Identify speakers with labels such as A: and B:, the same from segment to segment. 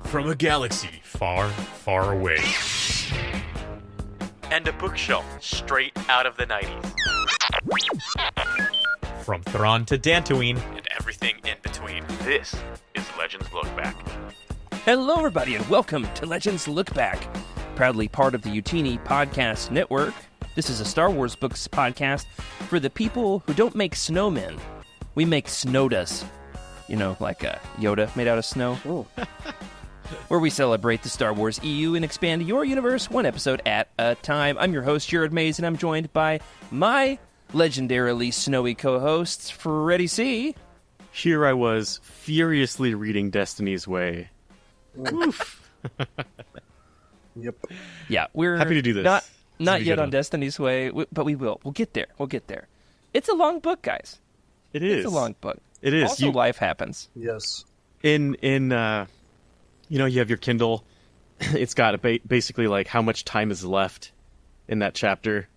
A: from a galaxy far, far away.
B: And a bookshelf straight out of the 90s.
A: From Thrawn to Dantooine.
B: And everything in between. This is Legends Look Back.
C: Hello, everybody, and welcome to Legends Look Back, proudly part of the Utini Podcast Network. This is a Star Wars books podcast for the people who don't make snowmen. We make snowdas. You know, like a Yoda made out of snow. Where we celebrate the Star Wars EU and expand your universe one episode at a time. I'm your host, Jared Mays, and I'm joined by my legendarily snowy co-hosts, Freddie C.
D: Here I was, furiously reading Destiny's Way. Oof.
E: Yep.
C: Yeah, we're
D: happy to do this.
C: Not yet on Destiny's Way, but we will. We'll get there. We'll get there. It's a long book, guys.
D: It is.
C: It's a long book.
D: It is.
C: Also, life happens.
E: Yes.
D: You have your Kindle. It's got basically like how much time is left in that chapter.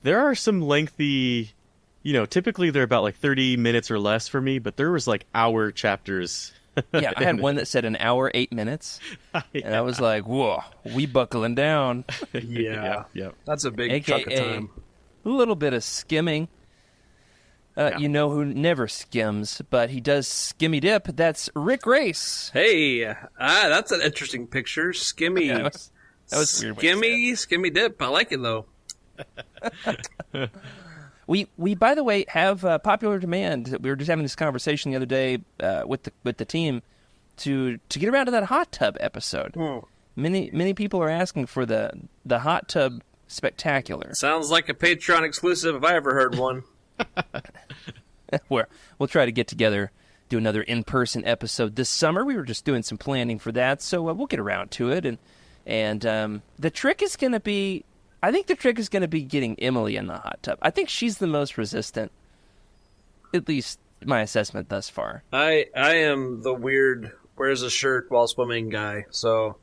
D: There are some lengthy, typically they're about like 30 minutes or less for me, but there was like hour chapters.
C: Yeah, I had one that said an hour, 8 minutes.
D: Yeah.
C: And I was like, whoa, we buckling down.
E: Yeah.
D: Yep.
E: That's a big
C: AKA,
E: chunk of time.
C: a little bit of skimming. You know who never skims, but he does skimmy dip. That's Rick Race.
F: Hey, that's an interesting picture. Skimmy.
C: Yeah, that was weird.
F: Skimmy dip. I like it, though.
C: We by the way have popular demand. We were just having this conversation the other day with the team to get around to that hot tub episode. Many people are asking for the hot tub spectacular.
F: Sounds like a Patreon exclusive if I ever heard one.
C: Where we'll try to get together, do another in-person episode this summer. We were just doing some planning for that, so we'll get around to it. And the trick is going to be, I think the trick is going to be getting Emily in the hot tub. I think she's the most resistant, at least my assessment thus far.
F: I am the weird wears a shirt while swimming guy, so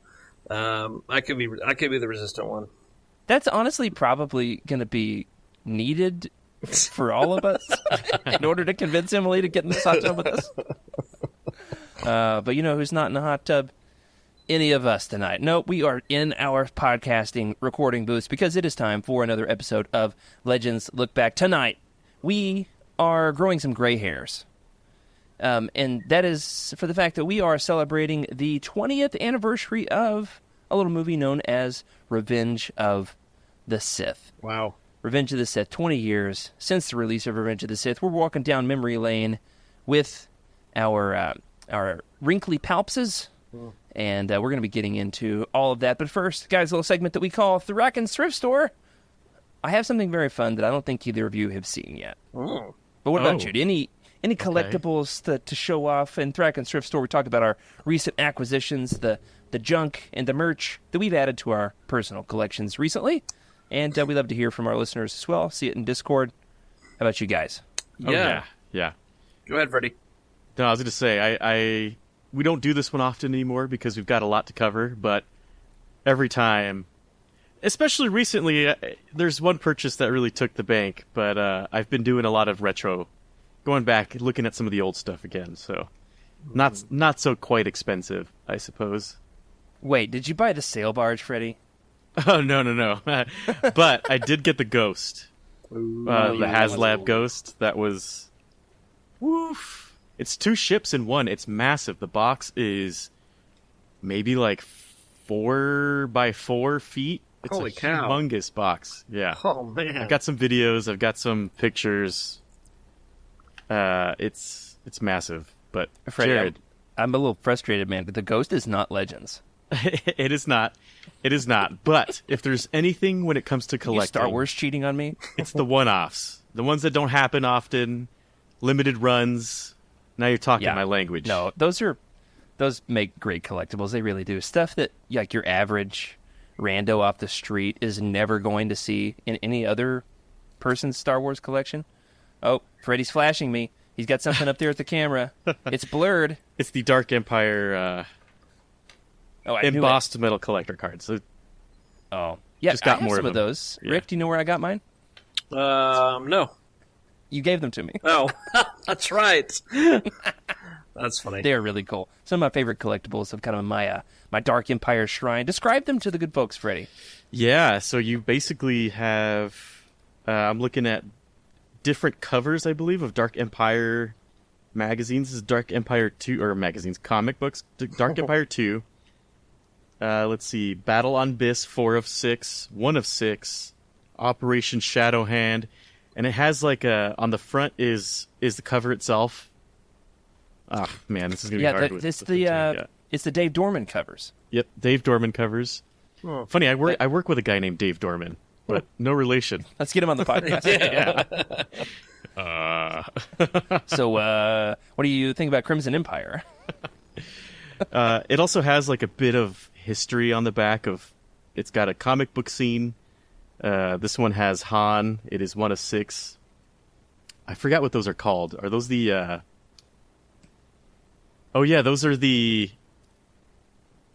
F: I could be the resistant one.
C: That's honestly probably going to be needed for all of us in order to convince Emily to get in the hot tub with us. But you know who's not in the hot tub? Any of us tonight. No, we are in our podcasting recording booths because it is time for another episode of Legends Look Back. Tonight, we are growing some gray hairs. And that is for the fact that we are celebrating the 20th anniversary of a little movie known as Revenge of the Sith.
E: Wow.
C: Revenge of the Sith, 20 years since the release of Revenge of the Sith. We're walking down memory lane with our wrinkly palpses, and we're going to be getting into all of that. But first, guys, a little segment that we call Thraken's Thrift Store. I have something very fun that I don't think either of you have seen yet.
E: Oh.
C: But what about you? Any collectibles to show off in Thraken's Thrift Store? We talked about our recent acquisitions, the junk and the merch that we've added to our personal collections recently. And we love to hear from our listeners as well. See it in Discord. How about you guys?
D: Yeah.
F: Go ahead, Freddie.
D: No, I was going to say, we don't do this one often anymore because we've got a lot to cover, but every time, especially recently, there's one purchase that really took the bank, but I've been doing a lot of retro, going back, looking at some of the old stuff again, so not so quite expensive, I suppose.
C: Wait, did you buy the sail barge, Freddie?
D: Oh, no. But I did get the Ghost. The HasLab Ghost. That was... Woof. It's 2 ships in one. It's massive. The box is maybe like 4 by 4 feet. It's
F: Holy
D: a
F: cow.
D: humongous box. Yeah.
F: Oh, man.
D: I've got some videos. I've got some pictures. It's massive. But
C: Freddie,
D: Jared...
C: I'm a little frustrated, man, but the Ghost is not Legends.
D: It is not. It is not. But if there's anything when it comes to collecting...
C: You Star Wars cheating on me?
D: It's the one-offs. The ones that don't happen often. Limited runs. Now you're talking my language.
C: No, those make great collectibles. They really do. Stuff that like your average rando off the street is never going to see in any other person's Star Wars collection. Oh, Freddie's flashing me. He's got something up there at the camera. It's blurred.
D: It's the Dark Empire embossed metal collector cards. So
C: yeah,
D: just got
C: I have
D: more
C: some
D: of
C: of
D: them.
C: those. Yeah. Rick, do you know where I got mine?
F: No.
C: You gave them to me.
F: Oh, that's right. That's funny.
C: They're really cool. Some of my favorite collectibles of kind of my Dark Empire shrine. Describe them to the good folks, Freddie.
D: Yeah, so you basically have... I'm looking at different covers, I believe, of Dark Empire magazines. This is Dark Empire 2, or magazines, comic books. Dark Empire 2. Let's see. Battle on Biss, 4 of 6. 1 of 6. Operation Shadow Hand. And it has like on the front is the cover itself. Ah, man, this is going to be hard.
C: It's the Dave Dorman covers.
D: Yep, Dave Dorman covers.
F: Oh.
D: Funny, I work with a guy named Dave Dorman, but no relation.
C: Let's get him on the podcast. So, what do you think about Crimson Empire?
D: It also has like a bit of history on the back of. It's got a comic book scene. This one has Han. It is 1 of 6. I forgot what those are called. Are those the? Oh yeah, those are the.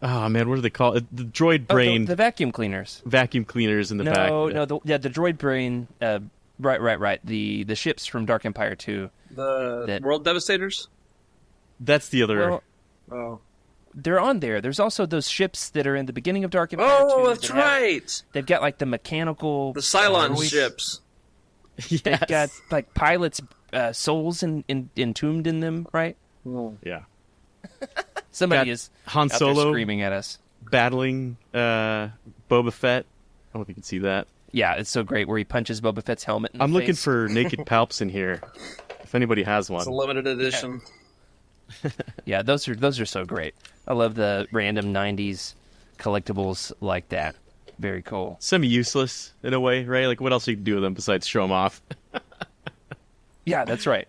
D: Oh man, what are they called? The droid brain.
C: The vacuum cleaners.
D: Vacuum cleaners in the back.
C: No, the droid brain. Right. The ships from Dark Empire 2.
F: The World Devastators?
D: That's the other.
C: Well,
F: Oh.
C: they're on there. There's also those ships that are in the beginning of Dark Empire 2.
F: Oh, that's
C: that have-
F: right.
C: They've got like the mechanical.
F: The Cylon
C: voice.
F: ships.
D: Yes.
C: They've got like pilots' souls entombed in them, right?
D: Yeah.
C: Somebody
D: Got
C: is
D: Han
C: out there
D: Solo
C: screaming at us.
D: battling Boba Fett. I don't know if you can see that.
C: Yeah, it's so great where he punches Boba Fett's helmet in the
D: I'm looking
C: face.
D: for naked palps in here. If anybody has one.
F: It's a limited edition.
C: Yeah, those are so great. I love the random 90s collectibles like that. Very cool.
D: Semi-useless in a way, right? Like, what else you can do with them besides show them off?
C: Yeah, that's right.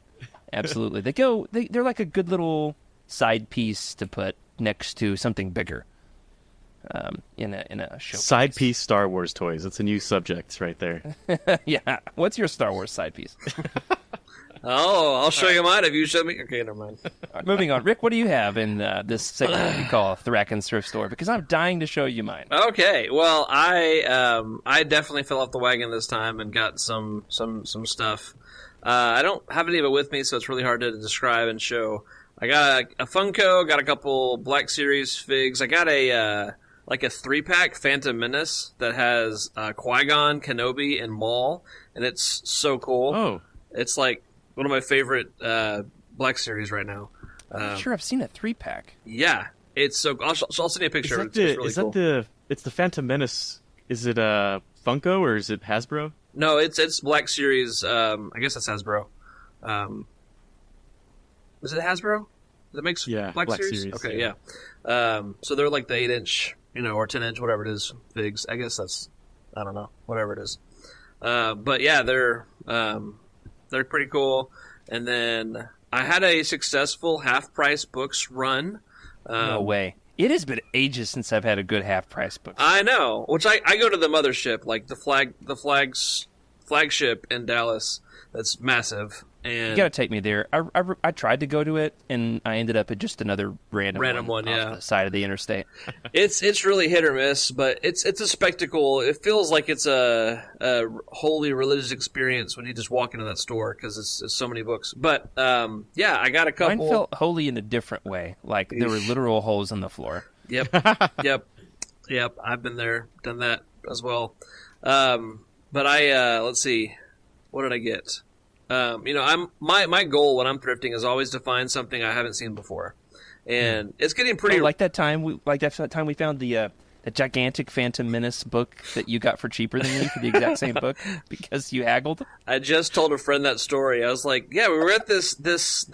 C: Absolutely. They're like a good little side piece to put next to something bigger. In a show.
D: Side piece Star Wars toys. That's a new subject right there.
C: Yeah. What's your Star Wars side piece?
F: Oh, I'll show you mine if you show me. Okay, never mind.
C: All right, moving on. Rick, what do you have in this segment that we call Thracken's Thrift Store? Because I'm dying to show you mine.
F: Okay, well, I definitely fell off the wagon this time and got some stuff. I don't have any of it with me, so it's really hard to describe and show. I got a Funko, got a couple Black Series figs. I got a 3-pack Phantom Menace that has Qui-Gon, Kenobi, and Maul, and it's so cool.
D: Oh.
F: It's like one of my favorite Black Series right now.
C: I'm sure I've seen a 3-pack.
F: Yeah, it's so. I'll send you a picture. It's really cool.
D: It's the Phantom Menace? Is it Funko or is it Hasbro?
F: No, it's Black Series. I guess that's Hasbro. Is it Hasbro that makes Black Series? Okay, yeah. So they're like the 8-inch, or 10-inch, whatever it is, figs. I guess that's, I don't know, whatever it is. But yeah, they're pretty cool. And then I had a successful half-price books run.
C: No way. It has been ages since I've had a good half-price book.
F: I know, which I go to the mothership, like the flagship in Dallas. That's massive. And
C: You gotta take me there. I tried to go to it, and I ended up at just another random one
F: yeah.
C: off the side of the interstate.
F: It's really hit or miss, but it's a spectacle. It feels like it's a wholly religious experience when you just walk into that store because it's so many books. But yeah, I got a couple.
C: Mine felt holy in a different way. Like there were literal holes in the floor.
F: Yep. I've been there, done that as well. But I let's see, what did I get? My goal when I'm thrifting is always to find something I haven't seen before, and it's getting pretty.
C: Like that time we found the gigantic Phantom Menace book that you got for cheaper than me for the exact same book because you haggled.
F: I just told a friend that story. I was like, "Yeah, we were at this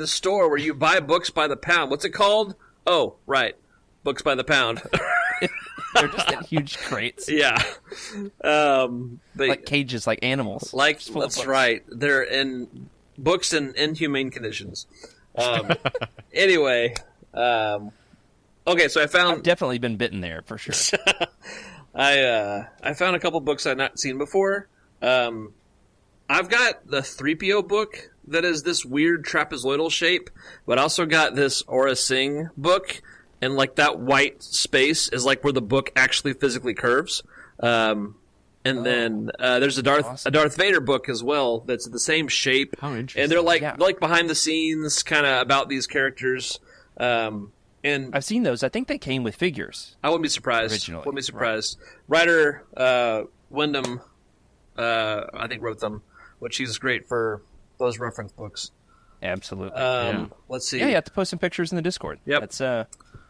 F: store where you buy books by the pound. What's it called? Oh, right, books by the pound."
C: They're just in huge crates.
F: Yeah, but
C: like cages, like animals.
F: Like
C: Full of
F: that's
C: books.
F: right. They're in books in inhumane conditions. Anyway, okay. So I
C: I've
F: found
C: definitely been bitten there for sure.
F: I found a couple books I'd not seen before. I've got the 3PO book that is this weird trapezoidal shape, but I also got this Aura Singh book, and like that white space is like where the book actually physically curves. And then there's a Darth Vader book as well that's the same shape.
D: How interesting.
F: And they're
C: Yeah.
F: like behind the scenes, kind of about these characters. And
C: I've seen those. I think they came with figures.
F: I wouldn't be surprised.
C: Originally,
F: Wouldn't be surprised. Writer Wyndham, I think, wrote them, which is great for those reference books.
C: Absolutely.
F: Let's see.
C: Yeah, you have to post some pictures in the Discord.
F: Yep.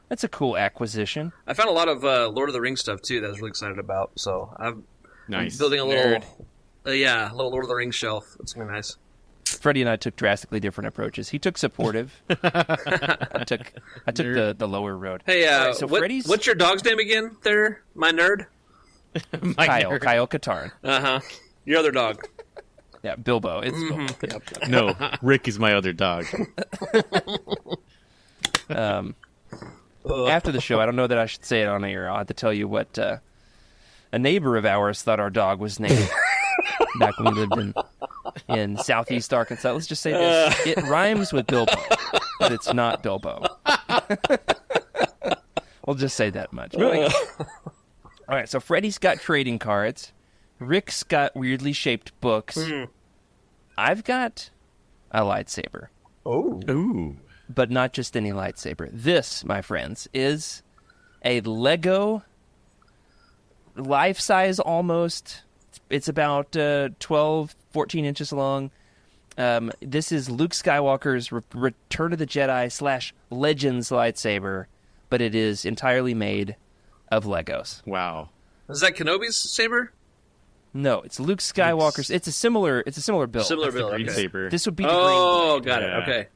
C: That's a cool acquisition.
F: I found a lot of Lord of the Rings stuff too that I was really excited about. So I'm
D: Nice.
F: building a little,
C: Nerd.
F: a little Lord of the Rings shelf. It's gonna be nice.
C: Freddie and I took drastically different approaches. He took supportive. I took the lower road.
F: Hey,
C: Alright, so Freddie's
F: what's your dog's name again? There, my nerd.
C: Kyle Katarn.
F: Your other dog.
C: Yeah, Bilbo. It's
F: Mm-hmm.
C: Bilbo.
D: No, Rick is my other dog.
C: After the show, I don't know that I should say it on air. I'll have to tell you what a neighbor of ours thought our dog was named back when we lived in southeast Arkansas. Let's just say this. It rhymes with Bilbo, but it's not Bilbo. We'll just say that much. All right, so Freddie's got trading cards. Rick's got weirdly shaped books. I've got a lightsaber.
E: Oh.
D: Ooh.
C: But not just any lightsaber. This, my friends, is a Lego, life-size almost. It's about 12, 14 inches long. This is Luke Skywalker's Return of the Jedi / Legends lightsaber, but it is entirely made of Legos.
D: Wow.
F: Is that Kenobi's saber?
C: No, it's Luke Skywalker's. It's a similar build.
F: Similar build.
D: Green
F: Okay.
D: saber.
C: This would be the green
F: Oh,
C: blade.
F: got
D: Yeah.
F: it. Okay.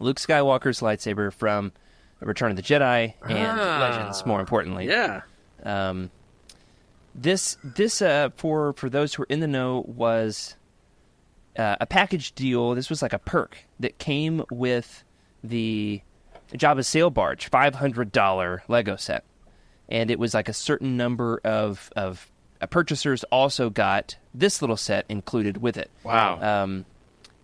C: Luke Skywalker's lightsaber from Return of the Jedi and Legends, more importantly.
F: Yeah.
C: This for those who are in the know was a package deal. This was like a perk that came with the Jabba's sail barge, $500 Lego set, and it was like a certain number of purchasers also got this little set included with it.
D: Wow.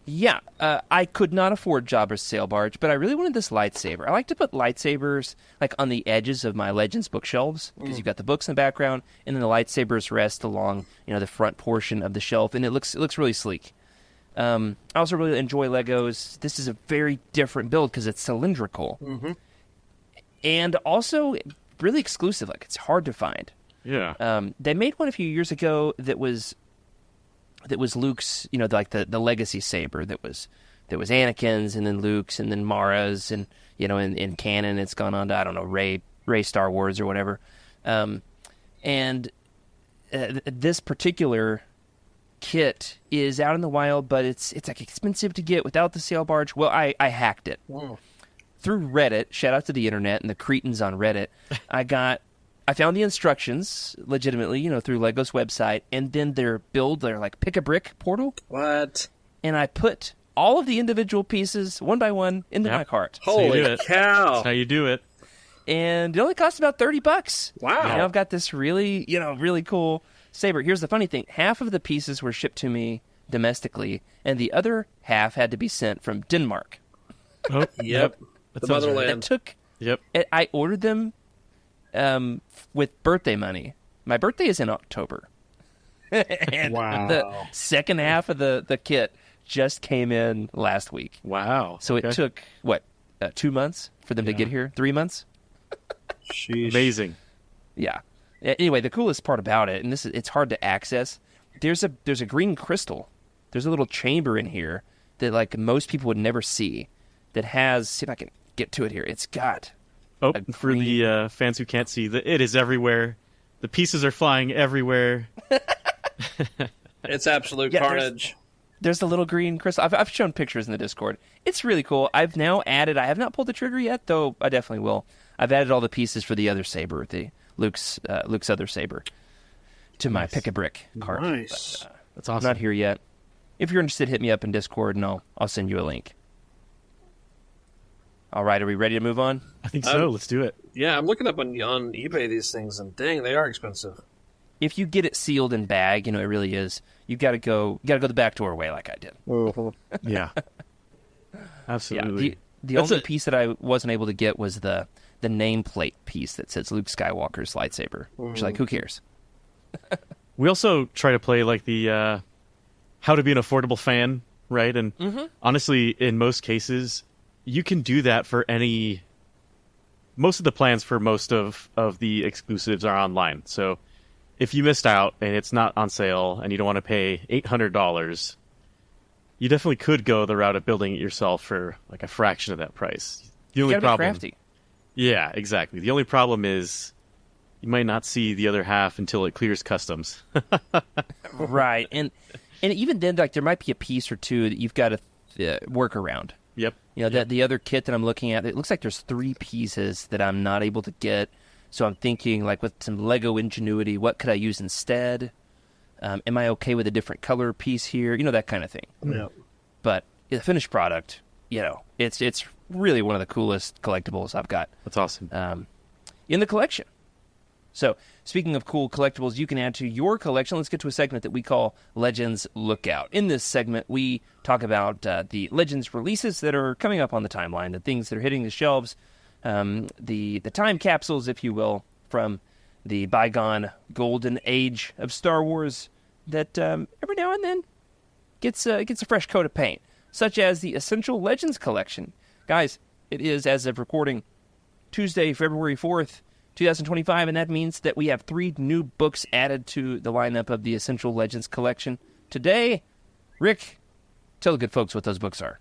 C: I could not afford Jabba's sail barge, but I really wanted this lightsaber. I like to put lightsabers like on the edges of my Legends bookshelves because you've got the books in the background, and then the lightsabers rest along the front portion of the shelf, and it looks really sleek. I also really enjoy Legos. This is a very different build because it's cylindrical, and also really exclusive. Like it's hard to find.
D: Yeah.
C: They made one a few years ago that was Luke's, like the legacy saber that was Anakin's and then Luke's and then Mara's and in canon it's gone on to I don't know Rey Star Wars or whatever, this particular kit is out in the wild, but it's like expensive to get without the sail barge. Well, I hacked it through Reddit. Shout out to the internet and the cretins on Reddit. I found the instructions legitimately, through Lego's website, and then their like pick a brick portal.
F: What?
C: And I put all of the individual pieces one by one into my cart.
D: That's how you do
F: Holy
D: it.
F: cow!
D: That's how you do it.
C: And it only cost about $30.
F: Wow.
C: And I've got this really, really cool saber. Here's the funny thing. Half of the pieces were shipped to me domestically, and the other half had to be sent from Denmark.
D: Oh,
F: Yep.
D: That
F: The
D: sounds right.
C: It
F: motherland.
C: took...
D: Yep.
C: I ordered them with birthday money. My birthday is in October. And
E: Wow.
C: the second half of the kit just came in last week.
D: Wow.
C: So it took, 2 months for them to get here? 3 months?
E: Sheesh.
D: Amazing.
C: Yeah. Anyway, the coolest part about it, and it's hard to access, there's a green crystal. There's a little chamber in here that like most people would never see that has, see if I can get to it here. It's got
D: Oh,
C: a
D: for the fans who can't see, it is everywhere. The pieces are flying everywhere.
F: It's absolute
C: Yeah,
F: carnage.
C: There's the little green crystal. I've shown pictures in the Discord. It's really cool. I've now added. I have not pulled the trigger yet, though. I definitely will. I've added all the pieces for the other saber, the Luke's other saber, to my pick a brick cart.
E: Nice.
D: That's
C: I'm
D: awesome.
C: not here yet. If you're interested, hit me up in Discord, and I'll send you a link. All right, are we ready to move on?
D: I think so. Let's do it.
F: Yeah, I'm looking up on eBay these things, and dang, they are expensive.
C: If you get it sealed in bag, it really is. You got to go the back door way, like I did.
D: Yeah.
C: Yeah.
D: Absolutely.
C: The
D: That's
C: only piece that I wasn't able to get was the nameplate piece that says Luke Skywalker's lightsaber. Which, who cares?
D: We also try to play like the how to be an affordable fan, right? And honestly, in most cases, you can do that for any. Most of the plans for most of the exclusives are online. So if you missed out and it's not on sale and you don't want to pay $800, you definitely could go the route of building it yourself for like a fraction of that price. The only
C: You gotta be
D: problem,
C: crafty.
D: yeah, exactly. The only problem is you might not see the other half until it clears customs.
C: Right, and even then, like there might be a piece or two that you've got to work around.
D: Yep.
C: You know, that the other kit that I'm looking at, it looks like there's 3 pieces that I'm not able to get. So I'm thinking, like, with some Lego ingenuity, what could I use instead? Am I okay with a different color piece here? You know, that kind of thing.
E: Yeah.
C: But the finished product, you know, it's really one of the coolest collectibles I've got
D: That's awesome.
C: in the collection. So, speaking of cool collectibles you can add to your collection, let's get to a segment that we call Legends Lookout. In this segment, we talk about the Legends releases that are coming up on the timeline, the things that are hitting the shelves, the time capsules, if you will, from the bygone golden age of Star Wars that every now and then gets a fresh coat of paint, such as the Essential Legends Collection. Guys, it is, as of recording, Tuesday, February 4th, 2025, and that means that we have 3 new books added to the lineup of the Essential Legends Collection. Today, Rick, tell the good folks what those books are.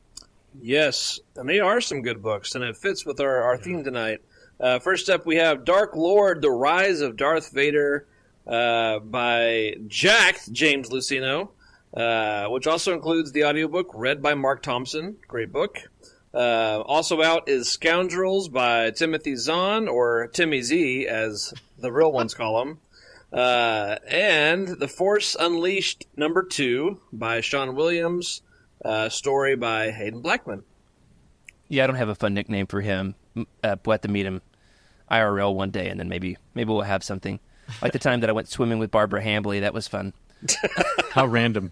F: Yes, and they are some good books, and it fits with our theme tonight. First up, we have Dark Lord, The Rise of Darth Vader by Jack James Lucino, which also includes the audiobook read by Mark Thompson. Great book. Also out is Scoundrels by Timothy Zahn, or Timmy Z, as the real ones call him. And The Force Unleashed #2 by Sean Williams, story by Hayden Blackman.
C: Yeah, I don't have a fun nickname for him. We'll have to meet him IRL one day, and then maybe we'll have something. Like the time that I went swimming with Barbara Hambley, that was fun.
D: How random.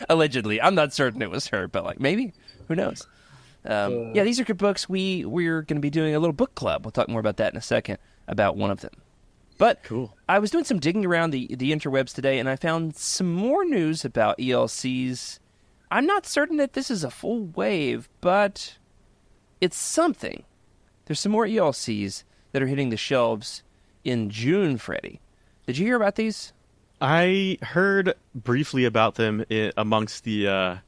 C: Allegedly. I'm not certain it was her, but like maybe. Who knows? Yeah, these are good books. We're going to be doing a little book club. We'll talk more about that in a second, about one of them. But
D: Cool.
C: I was doing some digging around the interwebs today, and I found some more news about ELCs. I'm not certain that this is a full wave, but it's something. There's some more ELCs that are hitting the shelves in June, Freddie. Did you hear about these?
D: I heard briefly about them amongst the,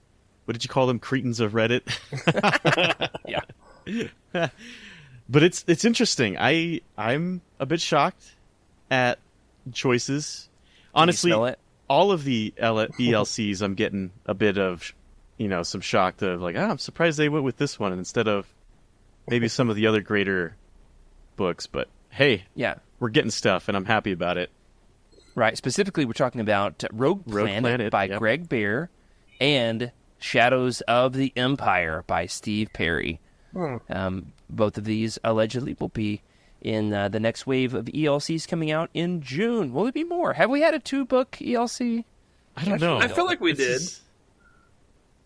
D: what did you call them, cretins of Reddit?
C: Yeah.
D: But it's interesting. I'm a bit shocked at choices. Honestly,
C: smell it?
D: all of the ELCs, I'm getting a bit of, some shock of like, I'm surprised they went with this one instead of maybe some of the other greater books. But hey,
C: Yeah.
D: we're getting stuff, and I'm happy about it.
C: Right. Specifically, we're talking about Rogue Planet by
D: yep.
C: Greg Bear and Shadows of the Empire by Steve Perry. Both of these allegedly will be in the next wave of ELCs coming out in June. Will there be more? Have we had a 2-book ELC?
D: I don't know.
F: I feel like we did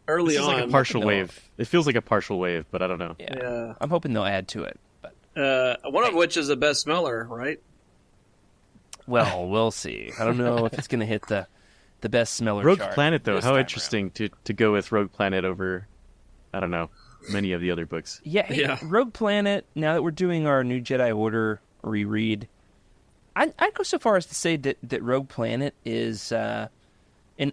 F: early
D: This is
F: on.
D: like a partial
C: No.
D: wave. It feels like a partial wave, but I don't know.
F: Yeah.
C: I'm hoping they'll add to it. But
F: One of which is a best smeller, right?
C: well, we'll see. I don't know if it's going to hit the best smeller
D: Rogue
C: chart
D: Planet, though,
C: this
D: how
C: time
D: interesting to go with Rogue Planet over, I don't know, many of the other books.
C: Yeah, hey,
F: Yeah.
C: Rogue Planet, now that we're doing our new Jedi Order reread, I'd go so far as to say that Rogue Planet is an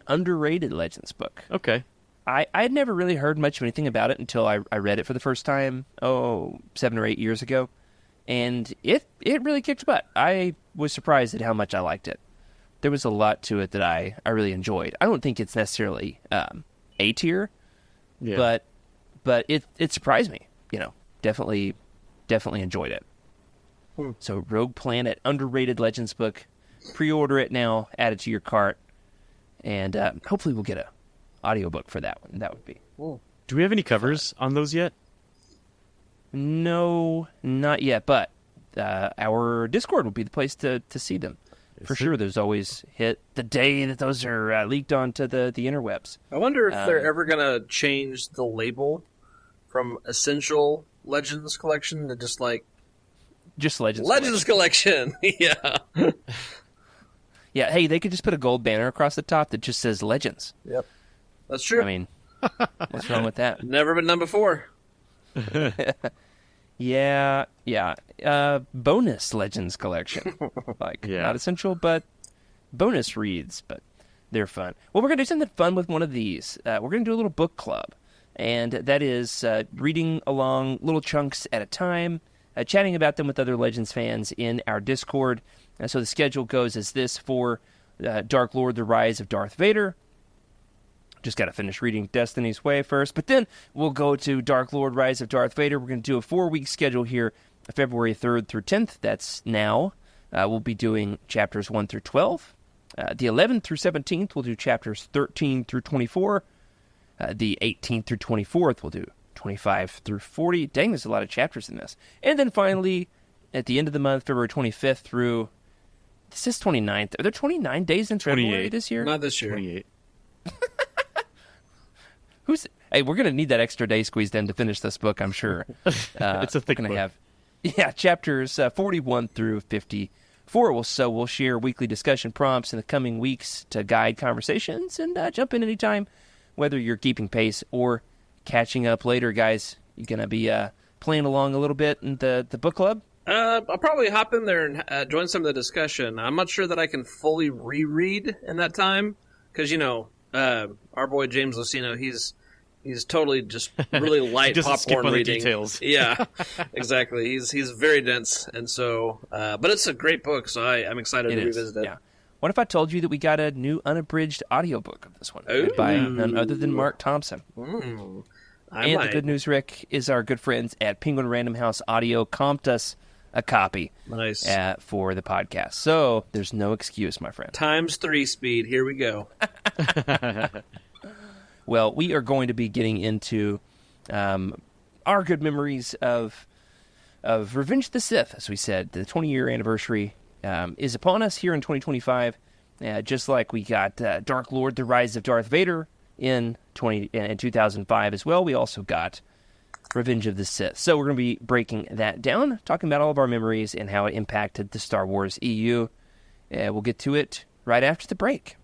C: underrated Legends book.
D: Okay.
C: I had never really heard much of anything about it until I read it for the first time, 7 or 8 years ago. And it really kicked butt. I was surprised at how much I liked it. There was a lot to it that I really enjoyed. I don't think it's necessarily A tier,
D: Yeah.
C: but it surprised me. Definitely enjoyed it. So Rogue Planet, underrated Legends book. Pre-order it now, add it to your cart, and hopefully we'll get a audiobook for that one. That would be.
D: Do we have any covers on those yet?
C: No, not yet, but our Discord will be the place to see them. For sure, those always hit the day that those are leaked onto the interwebs.
F: I wonder if they're ever going to change the label from Essential Legends Collection to just like
C: Just Legends.
F: Legends Collection. Yeah.
C: Yeah, hey, they could just put a gold banner across the top that just says Legends.
F: Yep. That's true.
C: I mean, What's wrong with that?
F: Never been done before.
C: Yeah. Bonus Legends collection. Not essential, but bonus reads, but they're fun. Well, we're going to do something fun with one of these. We're going to do a little book club, and that is reading along little chunks at a time, chatting about them with other Legends fans in our Discord. So the schedule goes as this for Dark Lord, The Rise of Darth Vader. Just got to finish reading Destiny's Way first, but then we'll go to Dark Lord, Rise of Darth Vader. We're going to do a 4-week schedule here, February 3rd through 10th. That's now. We'll be doing chapters 1 through 12. The 11th through 17th, we'll do chapters 13 through 24. The 18th through 24th, we'll do 25 through 40. Dang, there's a lot of chapters in this. And then finally, at the end of the month, February 25th through... This is 29th. Are there 29 days in February this year?
F: Not this year.
D: 28.
C: Hey, we're going to need that extra day squeezed in to finish this book, I'm sure.
D: It's a thick book.
C: Chapters 41 through 54. So we'll share weekly discussion prompts in the coming weeks to guide conversations, and jump in anytime, whether you're keeping pace or catching up later, guys. You going to be playing along a little bit in the book club?
F: I'll probably hop in there and join some of the discussion. I'm not sure that I can fully reread in that time, because, our boy James Lucino, he's totally just really light
D: Just
F: popcorn
D: skip on
F: reading.
D: the details.
F: Yeah, exactly. He's very dense, and so but it's a great book, so I'm excited to revisit it.
C: Yeah. What if I told you that we got a new unabridged audiobook of this one
F: Ooh.
C: by none other than Mark Thompson?
F: The
C: good news, Rick, is our good friends at Penguin Random House Audio comped us a copy
F: Nice.
C: For the podcast. So there's no excuse, my friend.
F: ×3 speed. Here we go.
C: Well, we are going to be getting into our good memories of Revenge of the Sith, as we said. The 20-year anniversary is upon us here in 2025, just like we got Dark Lord, The Rise of Darth Vader in 2005 as well. We also got Revenge of the Sith. So we're going to be breaking that down, talking about all of our memories and how it impacted the Star Wars EU. We'll get to it right after the break.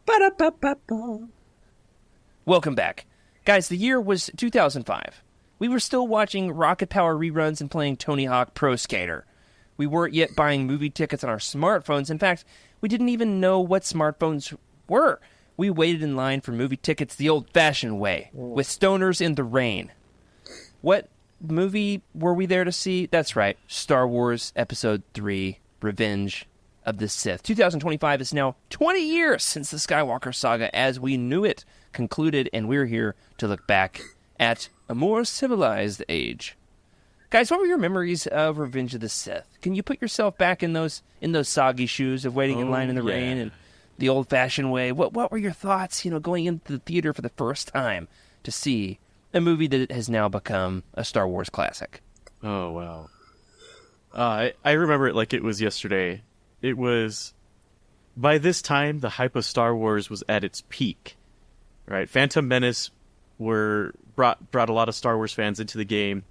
F: Ba-da-ba-ba-ba.
C: Welcome back. Guys, the year was 2005. We were still watching Rocket Power reruns and playing Tony Hawk Pro Skater. We weren't yet buying movie tickets on our smartphones. In fact, we didn't even know what smartphones were. We waited in line for movie tickets the old-fashioned way, with stoners in the rain. What movie were we there to see? That's right, Star Wars Episode 3, Revenge of the Sith. 2025 is now 20 years since the Skywalker saga as we knew it concluded, and we're here to look back at a more civilized age. Guys, what were your memories of Revenge of the Sith? Can you put yourself back in those soggy shoes of waiting in line in the rain and the old-fashioned way? What were your thoughts, going into the theater for the first time to see a movie that has now become a Star Wars classic?
D: Oh, wow. I remember it like it was yesterday. It was... By this time, the hype of Star Wars was at its peak. Right? Phantom Menace brought a lot of Star Wars fans into the game.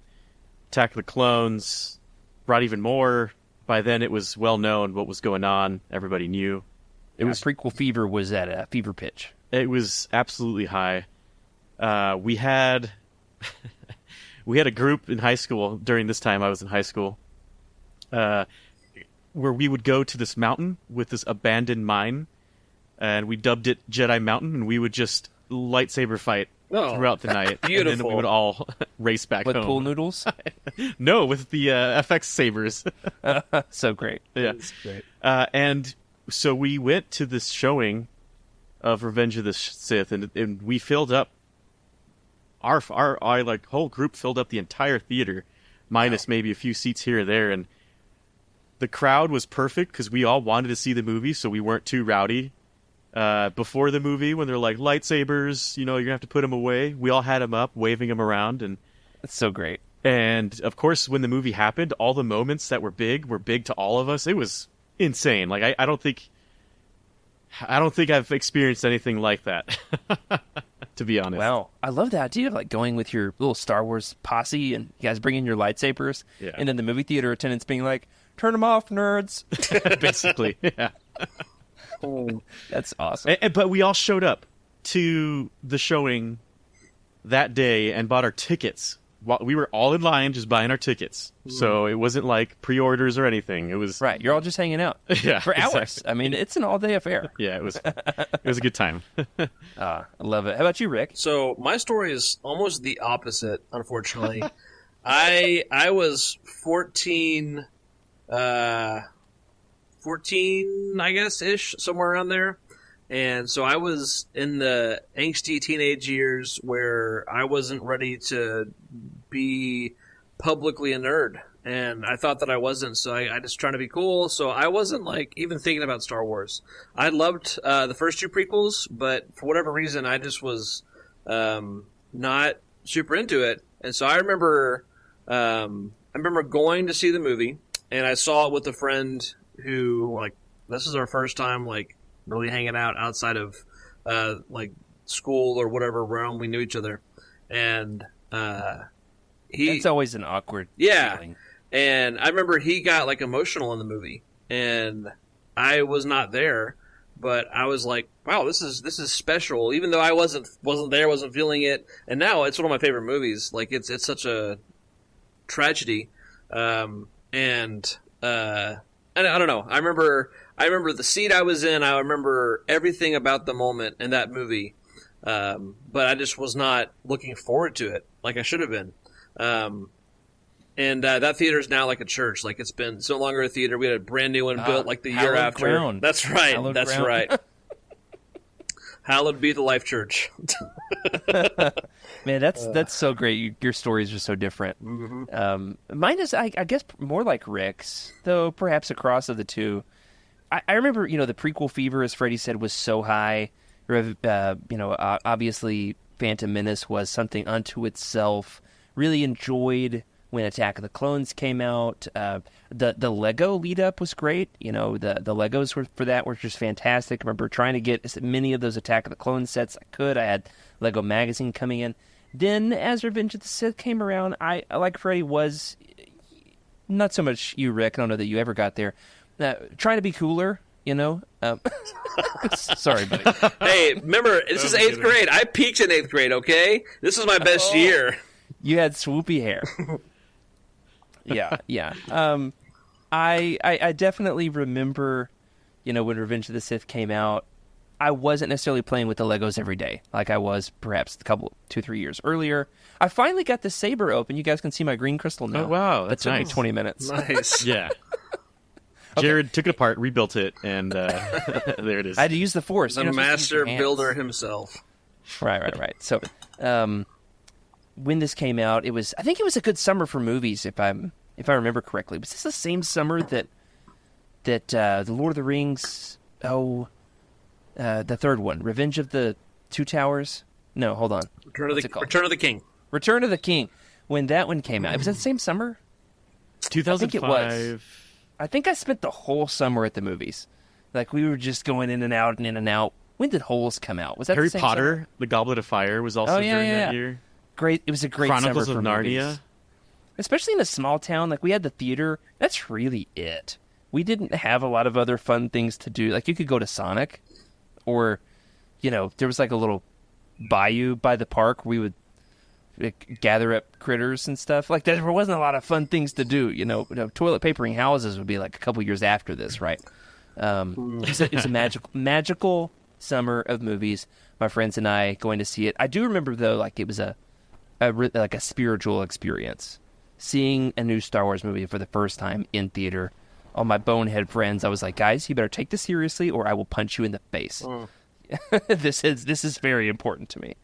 D: Attack of the Clones brought even more. By then, it was well known what was going on. Everybody knew.
C: Prequel fever was at a fever pitch.
D: It was absolutely high. We had a group in high school during this time. I was in high school, where we would go to this mountain with this abandoned mine, and we dubbed it Jedi Mountain, and we would just lightsaber fight throughout the night.
F: Beautiful.
D: And then we would all race back
C: With
D: home.
C: pool noodles?
D: No, with the FX sabers.
C: So great.
D: Yeah.
F: That's great.
D: And so we went to this showing of Revenge of the Sith, and we filled up our whole group filled up the entire theater, minus maybe a few seats here or there, and the crowd was perfect because we all wanted to see the movie, so we weren't too rowdy. Before the movie, when they're like lightsabers, you're gonna have to put them away. We all had them up, waving them around, and
C: That's so great.
D: And of course, when the movie happened, all the moments that were big to all of us. It was insane. Like I don't think I've experienced anything like that. To be honest.
C: Wow, I love that idea of like going with your little Star Wars posse and you guys bringing your lightsabers, and then the movie theater attendants being like, "Turn them off, nerds."
D: Basically, yeah.
C: That's awesome.
D: But we all showed up to the showing that day and bought our tickets. We were all in line just buying our tickets. So it wasn't like pre-orders or anything. It was
C: Right, you're all just hanging out
D: Yeah,
C: for hours.
D: exactly.
C: I mean, it's an all-day affair.
D: Yeah, it was a good time.
C: I love it. How about you, Rick?
F: So my story is almost the opposite, unfortunately. I was 14, 14, I guess, ish, somewhere around there. And so I was in the angsty teenage years where I wasn't ready to be publicly a nerd. And I thought that I wasn't, so I just trying to be cool. So I wasn't, like, even thinking about Star Wars. I loved the first two prequels, but for whatever reason, I just was not super into it. And so I remember going to see the movie, and I saw it with a friend who, like, this is our first time, like, really hanging out outside of like school or whatever realm we knew each other, and
C: It's always an awkward
F: yeah,
C: feeling.
F: and I remember he got like emotional in the movie, and I was not there, but I was like, wow, this is special, even though I wasn't there, wasn't feeling it, and now it's one of my favorite movies. Like it's such a tragedy, and I don't know. I remember the seat I was in. I remember everything about the moment in that movie. But I just was not looking forward to it like I should have been. And that theater is now like a church. Like it's no longer a theater. We had a brand new one built like the year
C: hallowed
F: after.
C: ground.
F: That's right.
C: Hallowed
F: That's
C: ground.
F: right. Hallowed be the Life Church.
C: Man, that's so great. Your stories are so different. Mine is, I guess, more like Rick's, though perhaps a cross of the two. I remember, the prequel fever, as Freddie said, was so high. Obviously, Phantom Menace was something unto itself. Really enjoyed when Attack of the Clones came out. The Lego lead up was great. The Legos for that were just fantastic. I remember trying to get as many of those Attack of the Clones sets I could. I had Lego Magazine coming in. Then, as Revenge of the Sith came around, I like Freddie was not so much you, Rick. I don't know that you ever got there. Trying to be cooler, Sorry, buddy.
F: Hey, remember, this is 8th grade. I peaked in 8th grade, okay? This is my best year.
C: You had swoopy hair. Yeah. I definitely remember, when Revenge of the Sith came out, I wasn't necessarily playing with the Legos every day like I was perhaps 2-3 years earlier. I finally got the saber open. You guys can see my green crystal now.
D: Oh, wow, that's
C: that took
D: nice.
C: me 20 minutes.
F: Nice.
D: Yeah. Jared took it apart, rebuilt it, and there it is.
C: I had to use the Force.
F: The master builder himself.
C: Right. So, when this came out, I think it was a good summer for movies, if I remember correctly. Was this the same summer that the Lord of the Rings? The third one, Revenge of the Two Towers. No, hold on.
F: Return of the King.
C: Return of the King. When that one came out, was that the same summer?
D: 2005.
C: I think it was. I think I spent the whole summer at the movies. Like we were just going in and out and in and out. When did Holes come out? Was that
D: Harry
C: the same
D: Potter?
C: summer?
D: The Goblet of Fire was also during that year.
C: Great. It was a great
D: Chronicles
C: summer
D: of
C: for
D: Narnia.
C: movies. Especially in a small town, like we had the theater. That's really it. We didn't have a lot of other fun things to do. Like you could go to Sonic, or there was like a little bayou by the park. We would gather up critters and stuff. Like there wasn't a lot of fun things to do. Toilet papering houses would be like a couple years after this, right? It's a magical summer of movies. My friends and I going to see it. I do remember though, like it was a spiritual experience, seeing a new Star Wars movie for the first time in theater. All my bonehead friends, I was like, guys, you better take this seriously, or I will punch you in the face. This is very important to me.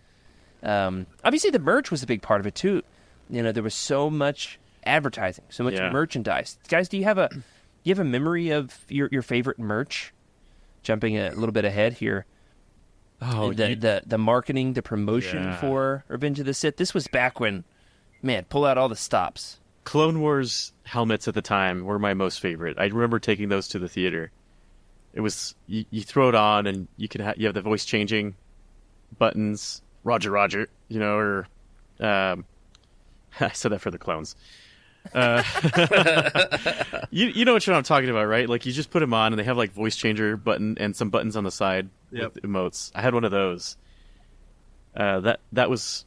C: Obviously, the merch was a big part of it too. There was so much advertising, so much merchandise. Guys, do you have a memory of your favorite merch? Jumping a little bit ahead here.
D: Oh,
C: the marketing, the promotion for Revenge of the Sith. This was back when, man, pull out all the stops.
D: Clone Wars helmets at the time were my most favorite. I remember taking those to the theater. It was you throw it on and you have the voice changing buttons. Roger, or I said that for the clones. You know what I'm talking about, right? Like you just put them on and they have like voice changer button and some buttons on the side with emotes. I had one of those. that was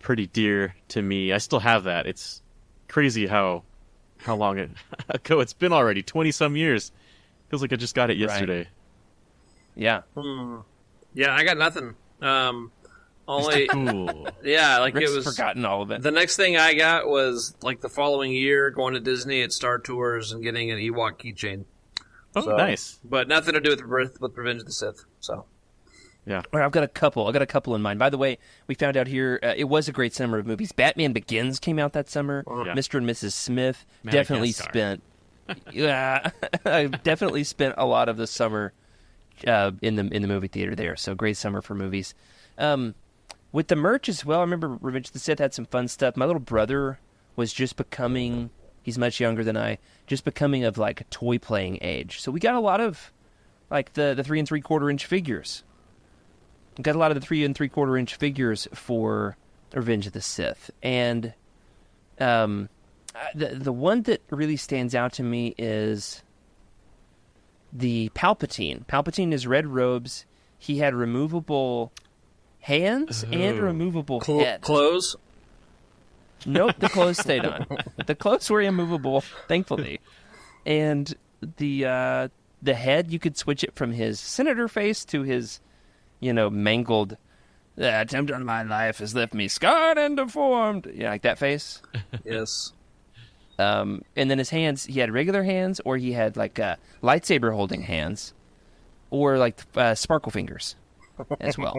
D: pretty dear to me. I still have that. It's crazy how long ago it's been already. 20-some years. Feels like I just got it yesterday.
C: Right. Yeah.
F: Yeah, I got nothing. Only
D: Cool.
F: yeah, like
C: Rick's
F: it was
C: forgotten all of it.
F: The next thing I got was like the following year going to Disney at Star Tours and getting an Ewok keychain.
D: Oh,
F: So-
D: nice.
F: But nothing to do with Revenge of the Sith. So
D: Yeah.
C: All right, I've got a couple in mind. By the way, we found out here it was a great summer of movies. Batman Begins came out that summer.
D: Yeah.
C: Mr. and Mrs. Smith definitely
A: Madagascar.
C: spent. Yeah, I definitely spent a lot of the summer in the movie theater there. So great summer for movies. With the merch as well, I remember Revenge of the Sith had some fun stuff. My little brother was just becoming. He's much younger than I. Just becoming of like a toy playing age. So we got a lot of like the 3 3/4 inch figures. Got a lot of the 3 3/4 inch figures for Revenge of the Sith, and the one that really stands out to me is the Palpatine. Palpatine is red robes. He had removable hands and removable head.
F: clothes.
C: Nope, the clothes stayed on. The clothes were immovable, thankfully, and the head, you could switch it from his senator face to his, mangled. The attempt on my life has left me scarred and deformed. Yeah, like that face.
F: Yes.
C: And then his hands, he had regular hands, or he had like lightsaber holding hands, or like sparkle fingers as well.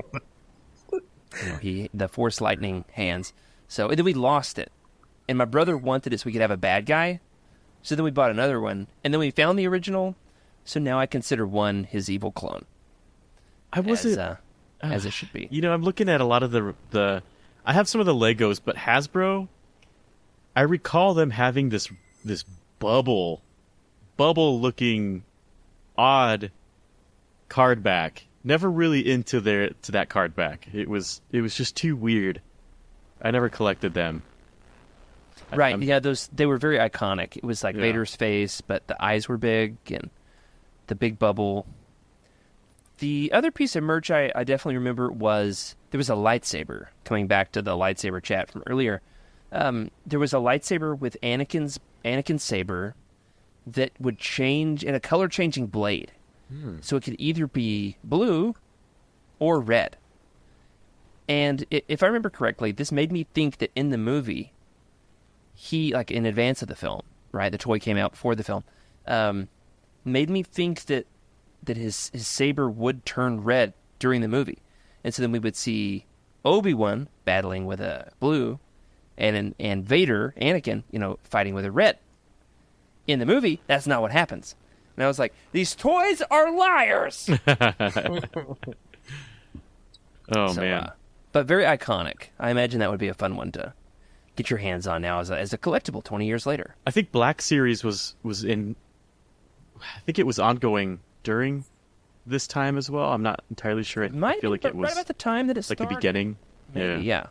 C: The Force lightning hands. So and then we lost it, and my brother wanted it so we could have a bad guy. So then we bought another one, and then we found the original. So now I consider one his evil clone. As it should be.
D: I'm looking at a lot of the. I have some of the Legos, but Hasbro, I recall them having this bubble looking odd card back. Never really into that card back. It was just too weird. I never collected them.
C: Right, yeah, they were very iconic. It was like Vader's face, but the eyes were big and the big bubble. The other piece of merch I definitely remember was there was a lightsaber, coming back to the lightsaber chat from earlier. There was a lightsaber with Anakin's saber that would change in a color-changing blade. So it could either be blue or red. And if I remember correctly, this made me think that in the movie, he, like in advance of the film, right? The toy came out before the film. Made me think that his saber would turn red during the movie. And so then we would see Obi-Wan battling with a blue and Vader, Anakin, fighting with a red. In the movie, that's not what happens. And I was like, these toys are liars!
D: Man.
C: But very iconic. I imagine that would be a fun one to get your hands on now as a collectible 20 years later.
D: I think Black Series was in. I think it was ongoing during this time as well. I'm not entirely sure. I feel like it was
C: right about the time that it
D: like
C: started.
D: the beginning.
C: Maybe, yeah.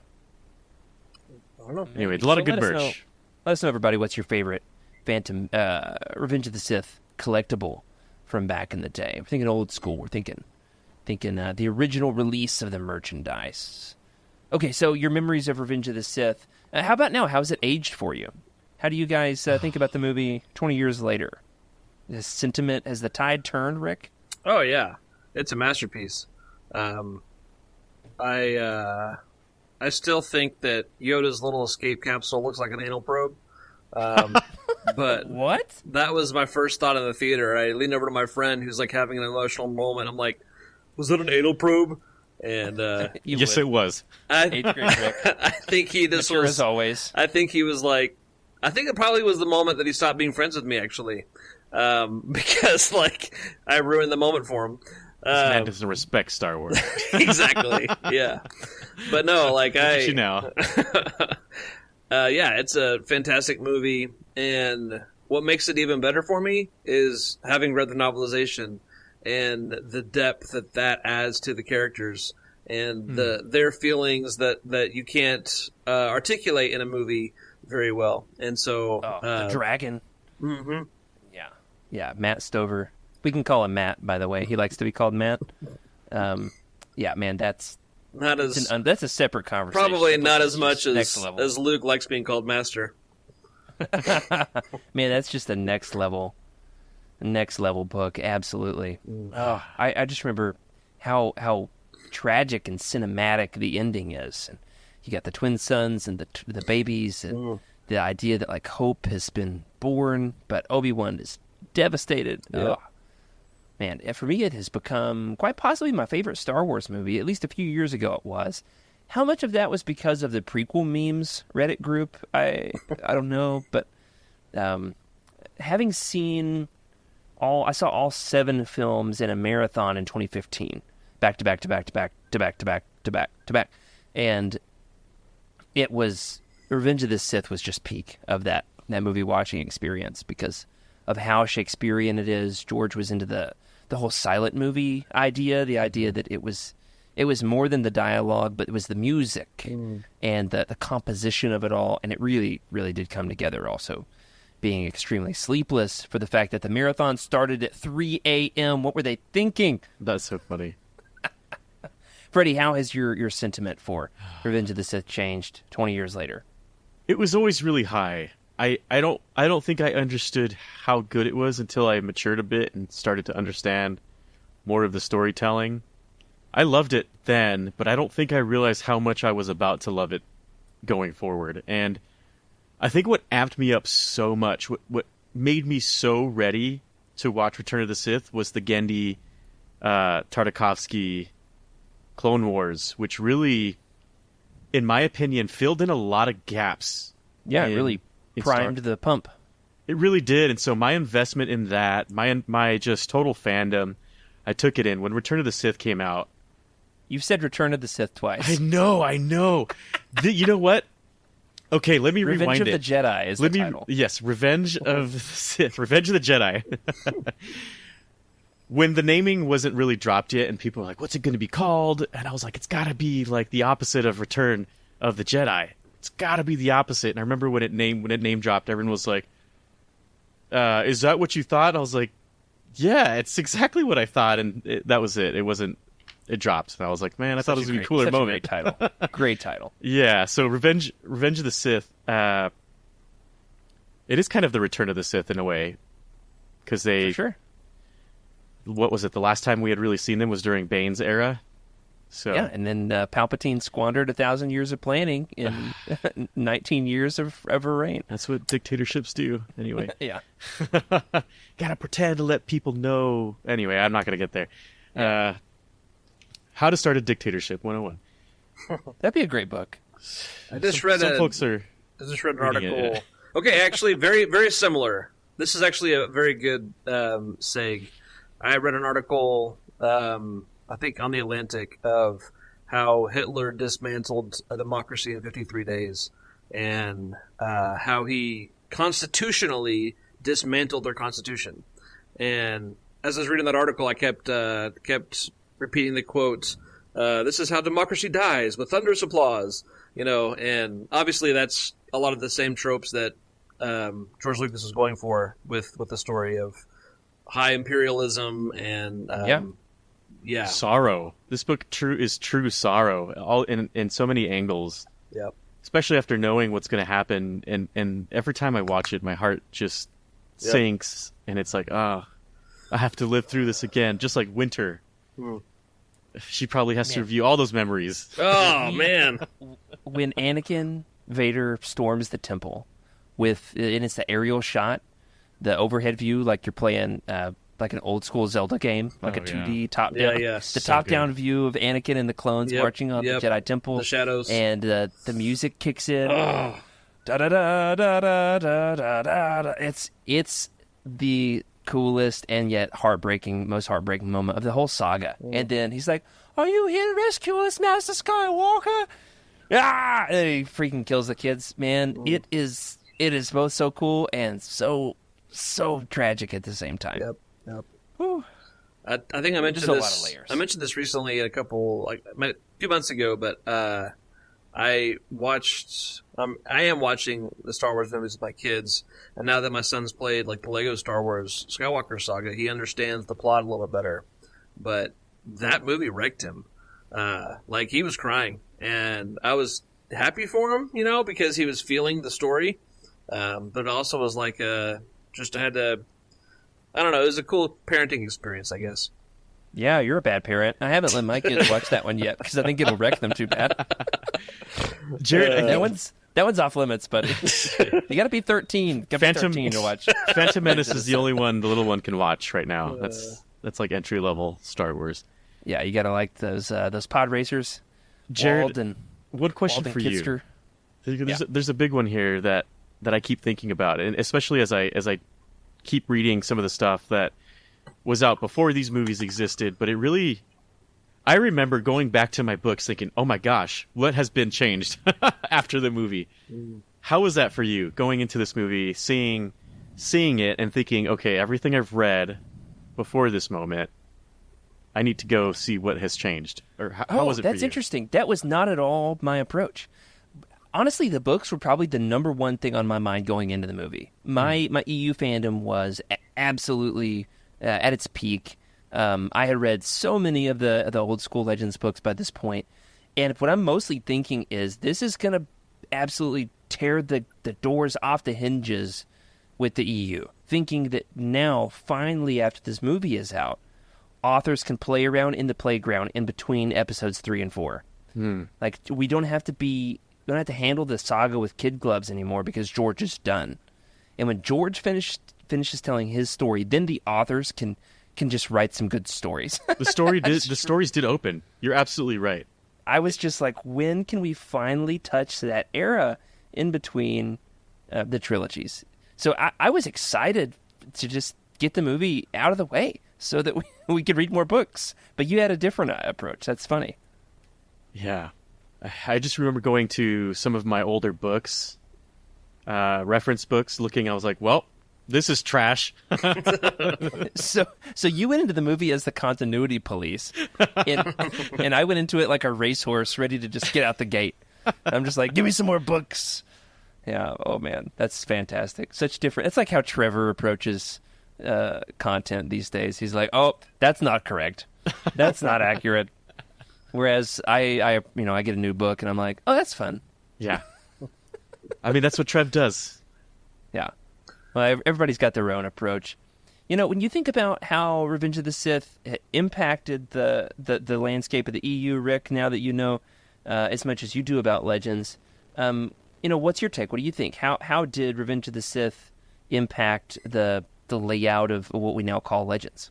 F: I don't know.
D: Anyway, a lot of good
C: let us
D: merch.
C: Let us know, everybody, what's your favorite Phantom Revenge of the Sith collectible from back in the day. We're thinking old school. We're thinking the original release of the merchandise. Okay, so your memories of Revenge of the Sith. How about now? How's it aged for you? How do you guys think about the movie 20 years later? The sentiment, has the tide turned, Rick?
F: Oh yeah, it's a masterpiece. I still think that Yoda's little escape capsule looks like an anal probe. But
C: What?
F: that was my first thought in the theater. I leaned over to my friend who's like having an emotional moment. I'm like, "Was that an anal probe?" And
D: Yes, it was.
C: Eighth grade Rick.
F: I think he just
C: Mature
F: was.
C: as always.
F: I think he was like. I think it probably was the moment that he stopped being friends with me, actually, because like I ruined the moment for him.
D: This man doesn't respect Star Wars.
F: Exactly. Yeah. But no, like
D: Look at you now.
F: yeah, it's a fantastic movie, and what makes it even better for me is having read the novelization and the depth that adds to the characters and their feelings that you can't articulate in a movie very well. And so,
C: The dragon.
F: mhm.
C: Yeah, Matt Stover. We can call him Matt, by the way. He likes to be called Matt. Yeah, man, that's That's a separate conversation.
F: probably not as much
C: Next
F: as
C: level.
F: as Luke likes being called master.
C: Man, that's just a next level book. Absolutely. Oh, I just remember how tragic and cinematic the ending is. And you got the twin sons and the babies, and the idea that like hope has been born, but Obi-Wan is devastated.
E: Yeah.
C: Oh, man, for me, it has become quite possibly my favorite Star Wars movie. At least a few years ago, it was. How much of that was because of the prequel memes Reddit group? I don't know, but having seen I saw all 7 films in a marathon in 2015, back to back to back to back to back to back to back to back, and it was Revenge of the Sith was just peak of that movie watching experience because of how Shakespearean it is. George was into the whole silent movie idea, the idea that it was more than the dialogue, but it was the music and the composition of it all, and it really, really did come together. Also, being extremely sleepless for the fact that the marathon started at 3 a.m. What were they thinking?
D: That's so funny.
C: Freddie, how has your sentiment for Revenge of the Sith changed 20 years later?
D: It was always really high. I don't think I understood how good it was until I matured a bit and started to understand more of the storytelling. I loved it then, but I don't think I realized how much I was about to love it going forward. And I think what amped me up so much, what made me so ready to watch Return of the Sith was the Genndy Tartakovsky Clone Wars, which really, in my opinion, filled in a lot of gaps.
C: Yeah, it really primed the pump.
D: It really did, and so my investment in that, my just total fandom, I took it in. When Return of the Sith came out...
C: You've said Return of the Sith twice.
D: I know. You know what? Okay, let me
C: Revenge
D: rewind
C: of
D: it.
C: the Jedi is the title.
D: Yes, Revenge of the Sith. Revenge of the Jedi. When the naming wasn't really dropped yet, and people were like, what's it going to be called? And I was like, it's got to be like the opposite of Return of the Jedi. It's got to be the opposite. And I remember when it name dropped, everyone was like, is that what you thought? And I was like, yeah, it's exactly what I thought. And that was it. It dropped. And I was like, man, I thought it was going to be a cooler moment.
C: Great title. Great title.
D: Yeah, so Revenge of the Sith, it is kind of the Return of the Sith in a way. Because they...
C: For sure.
D: What was it? The last time we had really seen them was during Bane's era. So
C: yeah, and then Palpatine squandered 1,000 years of planning in 19 years of a reign.
D: That's what dictatorships do, anyway.
C: Yeah.
D: Gotta pretend to let people know. Anyway, I'm not gonna get there. How to Start a Dictatorship 101.
C: That'd be a great book.
F: I just read
D: an
F: article. Okay, actually, very, very similar. This is actually a very good seg. I read an article, I think on The Atlantic, of how Hitler dismantled a democracy in 53 days and how he constitutionally dismantled their constitution. And as I was reading that article, I kept repeating the quote, this is how democracy dies, with thunderous applause. And obviously that's a lot of the same tropes that George Lucas was going for with the story of high imperialism and
D: sorrow. This book is true sorrow, all in so many angles.
F: Yep.
D: Especially after knowing what's going to happen, and every time I watch it, my heart just sinks, and it's like, I have to live through this again, just like Winter. She probably has to review all those memories.
F: Oh man!
C: When Anakin Vader storms the temple, and it's the aerial shot, the overhead view, like you're playing like an old school Zelda game, like a 2D top down.
F: Yeah,
C: the top down view of Anakin and the clones marching on the Jedi Temple,
F: the shadows,
C: and the music kicks in. Da da da da da da da da. It's the coolest and yet most heartbreaking moment of the whole saga. And then he's like, "Are you here to rescue us, Master Skywalker?" Ah! And he freaking kills the kids. Man, it is both so cool and so tragic at the same time.
F: Yep.
C: Whew.
F: I think I mentioned
C: There's a
F: this.
C: lot of layers.
F: I mentioned this recently a few months ago, but I am watching the Star Wars movies with my kids, and now that my son's played like the Lego Star Wars Skywalker saga, he understands the plot a little bit better. But that movie wrecked him. Like, he was crying, and I was happy for him, because he was feeling the story. But it also was like, I had to, I don't know, it was a cool parenting experience, I guess.
C: Yeah, you're a bad parent. I haven't let my kids watch that one yet because I think it'll wreck them too bad.
D: Jared,
C: That one's off limits, buddy. You got to be 13. Got to be 13 to watch.
D: Phantom Menace is the only one the little one can watch right now. That's like entry level Star Wars.
C: Yeah, you got to like those pod racers.
D: Jared,
C: Wald and
D: one question
C: Wald
D: for
C: and
D: you.
C: Kitster.
D: There's a big one here that I keep thinking about, and especially as I keep reading some of the stuff that was out before these movies existed. But I remember going back to my books thinking, oh my gosh, what has been changed after the movie? How was that for you, going into this movie, seeing it and thinking, okay, everything I've read before this moment, I need to go see what has changed? Or how was it for you?
C: That's interesting. That was not at all my approach. Honestly, the books were probably the number one thing on my mind going into the movie. My EU fandom was absolutely at its peak. I had read so many of the old school Legends books by this point, and what I'm mostly thinking is this is going to absolutely tear the doors off the hinges with the EU, thinking that now, finally, after this movie is out, authors can play around in the playground in between episodes 3 and 4. Like, we don't have to handle the saga with kid gloves anymore because George is done. And when George finishes telling his story, then the authors can just write some good stories.
D: The stories did open. You're absolutely right.
C: I was just like, when can we finally touch that era in between the trilogies? So I was excited to just get the movie out of the way so that we could read more books. But you had a different approach. That's funny.
D: Yeah. I just remember going to some of my older books, reference books, looking, I was like, well, this is trash.
C: So you went into the movie as the continuity police, and I went into it like a racehorse ready to just get out the gate. I'm just like, give me some more books. Yeah, oh man, that's fantastic. Such different. It's like how Trevor approaches content these days. He's like, oh, that's not correct. That's not accurate. Whereas I get a new book and I'm like, oh, that's fun.
D: Yeah. I mean, that's what Trev does.
C: Yeah. Well, everybody's got their own approach. When you think about how Revenge of the Sith impacted the landscape of the EU, Rick, now that you know as much as you do about Legends, what's your take? What do you think? How did Revenge of the Sith impact the layout of what we now call Legends?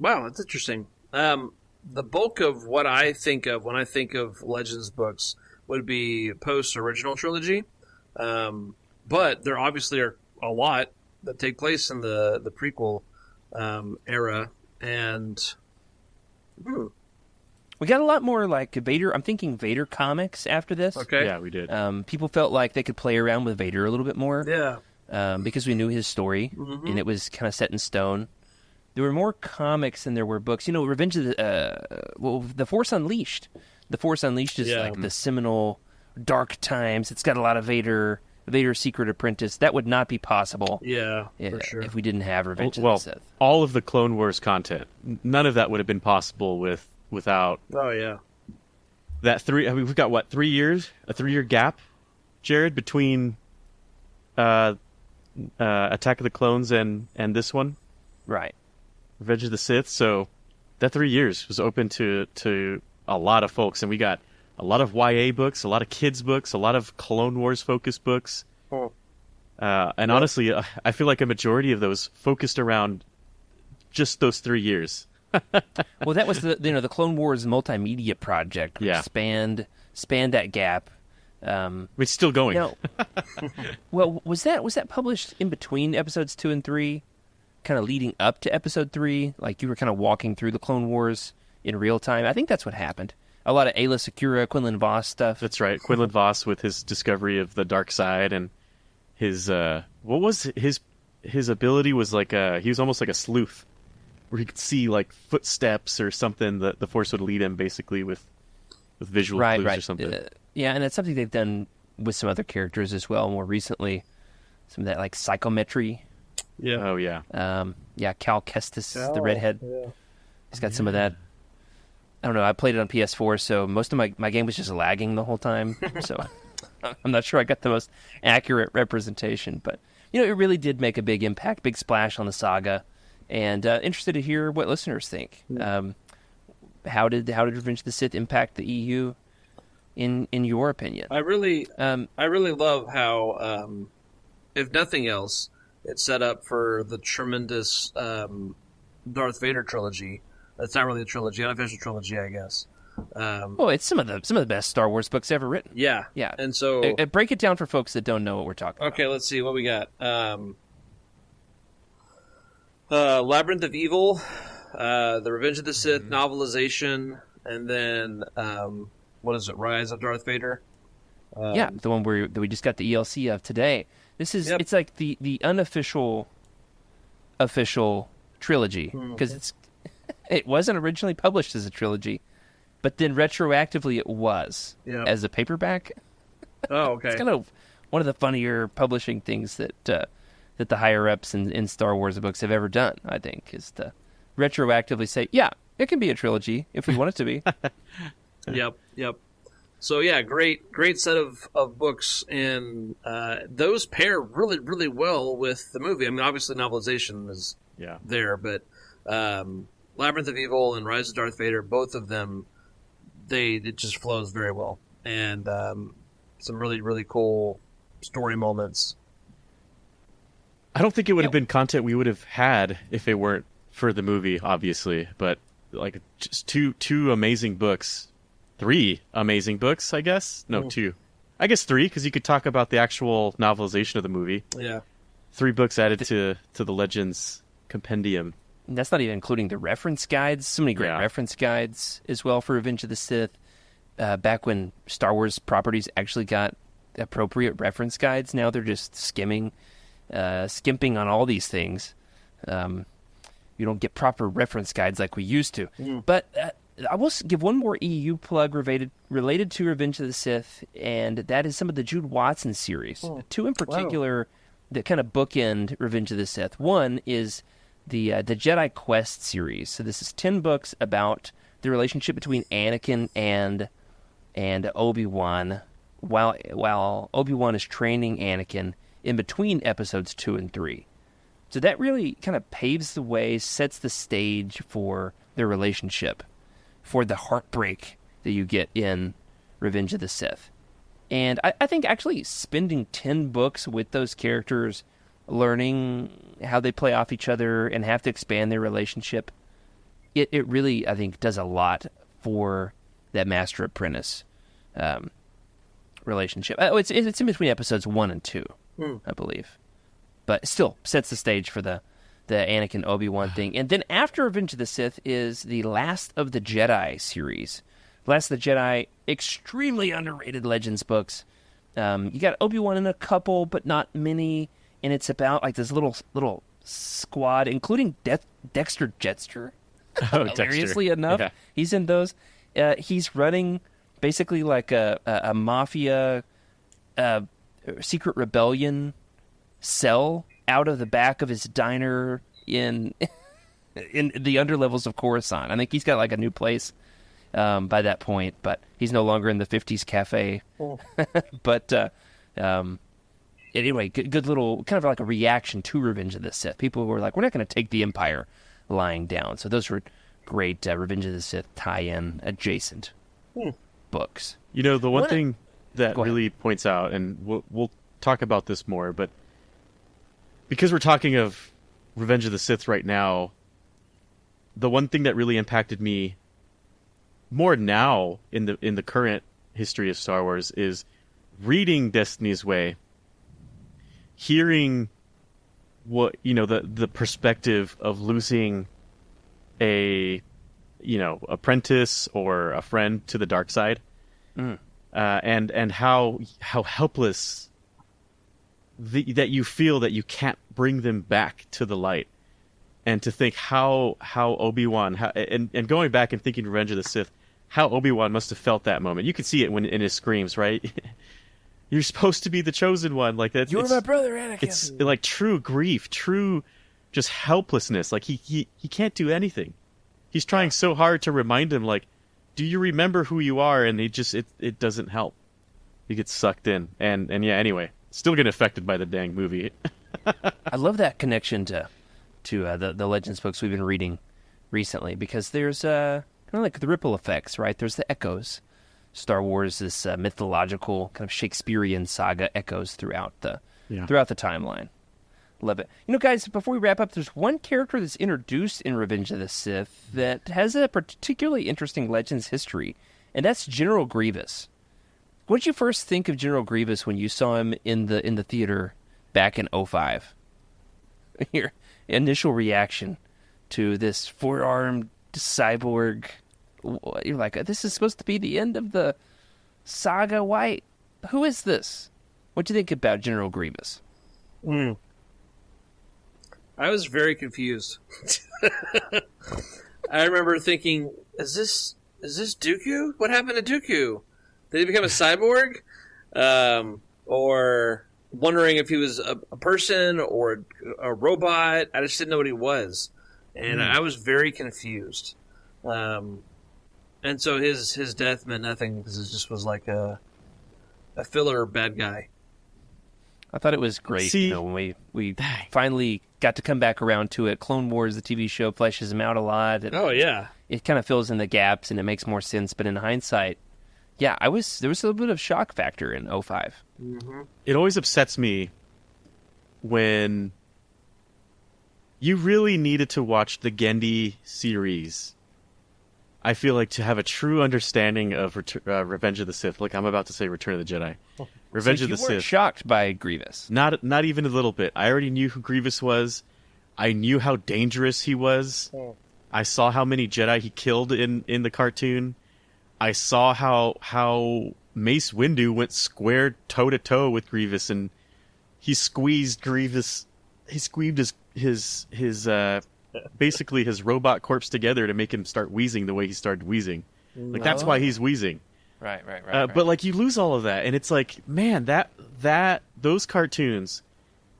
F: Wow, that's interesting. The bulk of what I think of when I think of Legends books would be post-original trilogy. But there obviously are a lot that take place in the prequel era. And
C: we got a lot more like Vader. I'm thinking Vader comics after this.
F: Okay.
D: Yeah, we did.
C: People felt like they could play around with Vader a little bit more.
F: Yeah.
C: Because we knew his story, and it was kind of set in stone. There were more comics than there were books. Revenge of the Force Unleashed. The Force Unleashed is like the seminal dark times. It's got a lot of Vader's Secret Apprentice. That would not be possible.
F: Yeah, for sure.
C: If we didn't have Revenge of the Sith.
D: All of the Clone Wars content, none of that would have been possible without.
F: Oh yeah.
D: That we've got what, 3 years? A 3-year gap, Jared, between Attack of the Clones and this one,
C: right?
D: Revenge of the Sith. So that 3 years was open to a lot of folks, and we got a lot of YA books, a lot of kids books, a lot of Clone Wars focused books. And honestly, I feel like a majority of those focused around just those 3 years.
C: Well, that was the Clone Wars multimedia project, which
D: Yeah.
C: spanned that gap.
D: It's still going.
C: Well, was that published in between episodes 2 and 3, kind of leading up to episode 3? Like you were kind of walking through the Clone Wars in real time. I think that's what happened. A lot of Ayla Secura, Quinlan Voss stuff.
D: That's right. Quinlan Voss with his discovery of the dark side, and his what was his ability was like he was almost like a sleuth, where he could see like footsteps or something that the Force would lead him basically with visual clues or something.
C: Yeah, and it's something they've done with some other characters as well more recently. Some of that like psychometry
F: Yeah.
D: Oh yeah.
C: Cal Kestis, the
E: Oh,
C: redhead.
E: Yeah.
C: He's got some of that. I don't know. I played it on PS4, so most of my game was just lagging the whole time. So I'm not sure I got the most accurate representation, but it really did make a big impact, big splash on the saga. And interested to hear what listeners think. How did Revenge of the Sith impact the EU in your opinion?
F: I really love how, if nothing else, it set up for the tremendous Darth Vader trilogy. That's not really a trilogy, unofficial trilogy, I guess.
C: Well, it's some of the best Star Wars books ever written.
F: Yeah,
C: Yeah.
F: And so,
C: Break it down for folks that don't know what we're talking about.
F: okay, let's see what we got. Labyrinth of Evil, the Revenge of the Sith novelization, and then what is it? Rise of Darth Vader.
C: Yeah, the one that we just got the ELC of today. This is
F: Yep.
C: it's like the unofficial official trilogy because it wasn't originally published as a trilogy, but then retroactively it was
F: Yep.
C: as a paperback.
F: Oh, okay.
C: It's kind of one of the funnier publishing things that the higher ups in Star Wars books have ever done. I think is to retroactively say, yeah, it can be a trilogy if we want it to be.
F: Yep. So yeah, great set of books, and those pair really, really well with the movie. I mean, obviously novelization is
D: Yeah.
F: there, but Labyrinth of Evil and Rise of Darth Vader, both of them, it just flows very well, and some really, really cool story moments.
D: I don't think it would have been content we would have had if it weren't for the movie, obviously. But like just two amazing books, 3 amazing books, I guess. No, 2. I guess 3 because you could talk about the actual novelization of the movie.
F: Yeah.
D: 3 books added to the Legends compendium.
C: And that's not even including the reference guides. So many great
D: Yeah.
C: reference guides as well for Revenge of the Sith. Back when Star Wars properties actually got appropriate reference guides, now they're just skimping on all these things. You don't get proper reference guides like we used to. But I will give one more EU plug related to Revenge of the Sith, and that is some of the Jude Watson series. 2 in particular that kind of bookend Revenge of the Sith. One is the Jedi Quest series. So this is 10 books about the relationship between Anakin and Obi-Wan, while Obi-Wan is training Anakin in between episodes 2 and 3. So that really kind of paves the way, sets the stage for their relationship, for the heartbreak that you get in Revenge of the Sith. And I think actually spending 10 books with those characters, learning how they play off each other and have to expand their relationship, it really, I think, does a lot for that master-apprentice relationship. It's in between episodes 1 and 2, I believe. But still sets the stage for the Anakin Obi-Wan thing. And then after Revenge of the Sith is the Last of the Jedi series. Last of the Jedi, extremely underrated Legends books. You got Obi-Wan in a couple, but not many. And it's about like this little squad, including Dexter Jetster.
D: Oh,
C: Hilariously
D: Dexter.
C: enough,
D: Yeah.
C: he's in those. He's running basically like a mafia secret rebellion cell out of the back of his diner in the underlevels of Coruscant. I think he's got like a new place by that point, but he's no longer in the 50s cafe. But anyway, good little kind of like a reaction to Revenge of the Sith. People were like, we're not going to take the Empire lying down. So those were great Revenge of the Sith tie-in adjacent books.
D: You know, the one thing that
C: Go ahead.
D: really points out, and we'll talk about this more, but because we're talking of Revenge of the Sith right now, the one thing that really impacted me more now in the current history of Star Wars is reading Destiny's Way, hearing what the perspective of losing a apprentice or a friend to the dark side, and how helpless that you feel that you can't bring them back to the light, and to think how Obi-Wan and going back and thinking Revenge of the Sith, how Obi-Wan must have felt that moment. You could see it in his screams, right? You're supposed to be the chosen one. Like that.
C: You're my brother, Anakin.
D: It's like true grief, true just helplessness. Like he can't do anything. He's trying so hard to remind him, like, do you remember who you are? And it doesn't help. He gets sucked in. And yeah, anyway, still getting affected by the dang movie.
C: I love that connection to the Legends books we've been reading recently, because there's kind of like the ripple effects, right? There's the echoes. Star Wars, this mythological kind of Shakespearean saga, echoes throughout the timeline. Love it. You know, guys, before we wrap up, there's one character that's introduced in Revenge of the Sith that has a particularly interesting Legends history, and that's General Grievous. What did you first think of General Grievous when you saw him in the theater back in 2005? Your initial reaction to this four-armed cyborg. You're like, this is supposed to be the end of the saga? Why? Who is this? What do you think about General Grievous?
F: I was very confused. I remember thinking, is this Dooku? What happened to Dooku? Did he become a cyborg? Or wondering if he was a person or a robot. I just didn't know what he was. And I was very confused. And so his death meant nothing because it just was like a filler bad guy.
C: I thought it was great.
D: See,
C: when we finally got to come back around to it. Clone Wars, the TV show, fleshes him out a lot.
F: Oh yeah,
C: it kind of fills in the gaps and it makes more sense. But in hindsight, yeah, there was a little bit of shock factor in 2005.
F: Mm-hmm.
D: It always upsets me when you really needed to watch the Gendy series. I feel like to have a true understanding of Revenge of the Sith, like I'm about to say Return of the Jedi. Revenge
C: So
D: of the
C: you weren't
D: Sith.
C: shocked by Grievous?
D: Not even a little bit. I already knew who Grievous was. I knew how dangerous he was. I saw how many Jedi he killed in the cartoon. I saw how Mace Windu went square toe to toe with Grievous, and he squeezed Grievous. He squeezed his basically his robot corpse together to make him start wheezing the way he started wheezing. Like that's why he's wheezing.
C: Right.
D: But like you lose all of that, and it's like, man, those cartoons,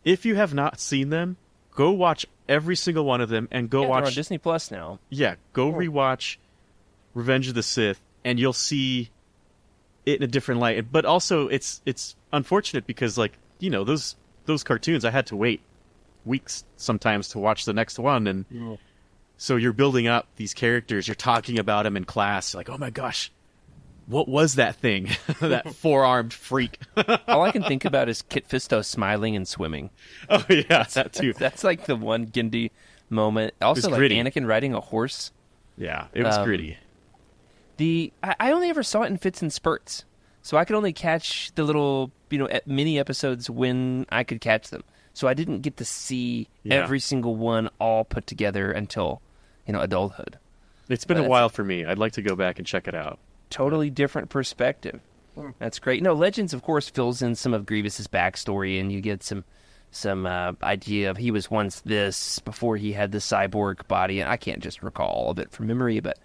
D: if you have not seen them, go watch every single one of them, and go
C: they're
D: watch
C: on Disney Plus now.
D: Yeah, go rewatch Revenge of the Sith, and you'll see it in a different light. But also, it's unfortunate because, like, you know, those cartoons, I had to wait weeks sometimes to watch the next one, and so you're building up these characters, you're talking about them in class, like, oh my gosh, what was that thing? That four-armed freak.
C: All I can think about is Kit Fisto smiling and swimming.
D: Oh yeah, that too.
C: That's like the one Genndy moment. Also, like
D: gritty.
C: Anakin riding a horse.
D: Yeah, it was gritty.
C: I only ever saw it in fits and spurts, so I could only catch the little mini episodes when I could catch them. So I didn't get to see every single one all put together until adulthood.
D: It's been a while for me. I'd like to go back and check it out.
C: Totally different perspective. That's great. Legends, of course, fills in some of Grievous's backstory, and you get some idea of he was once this before he had the cyborg body. And I can't just recall all of it from memory, but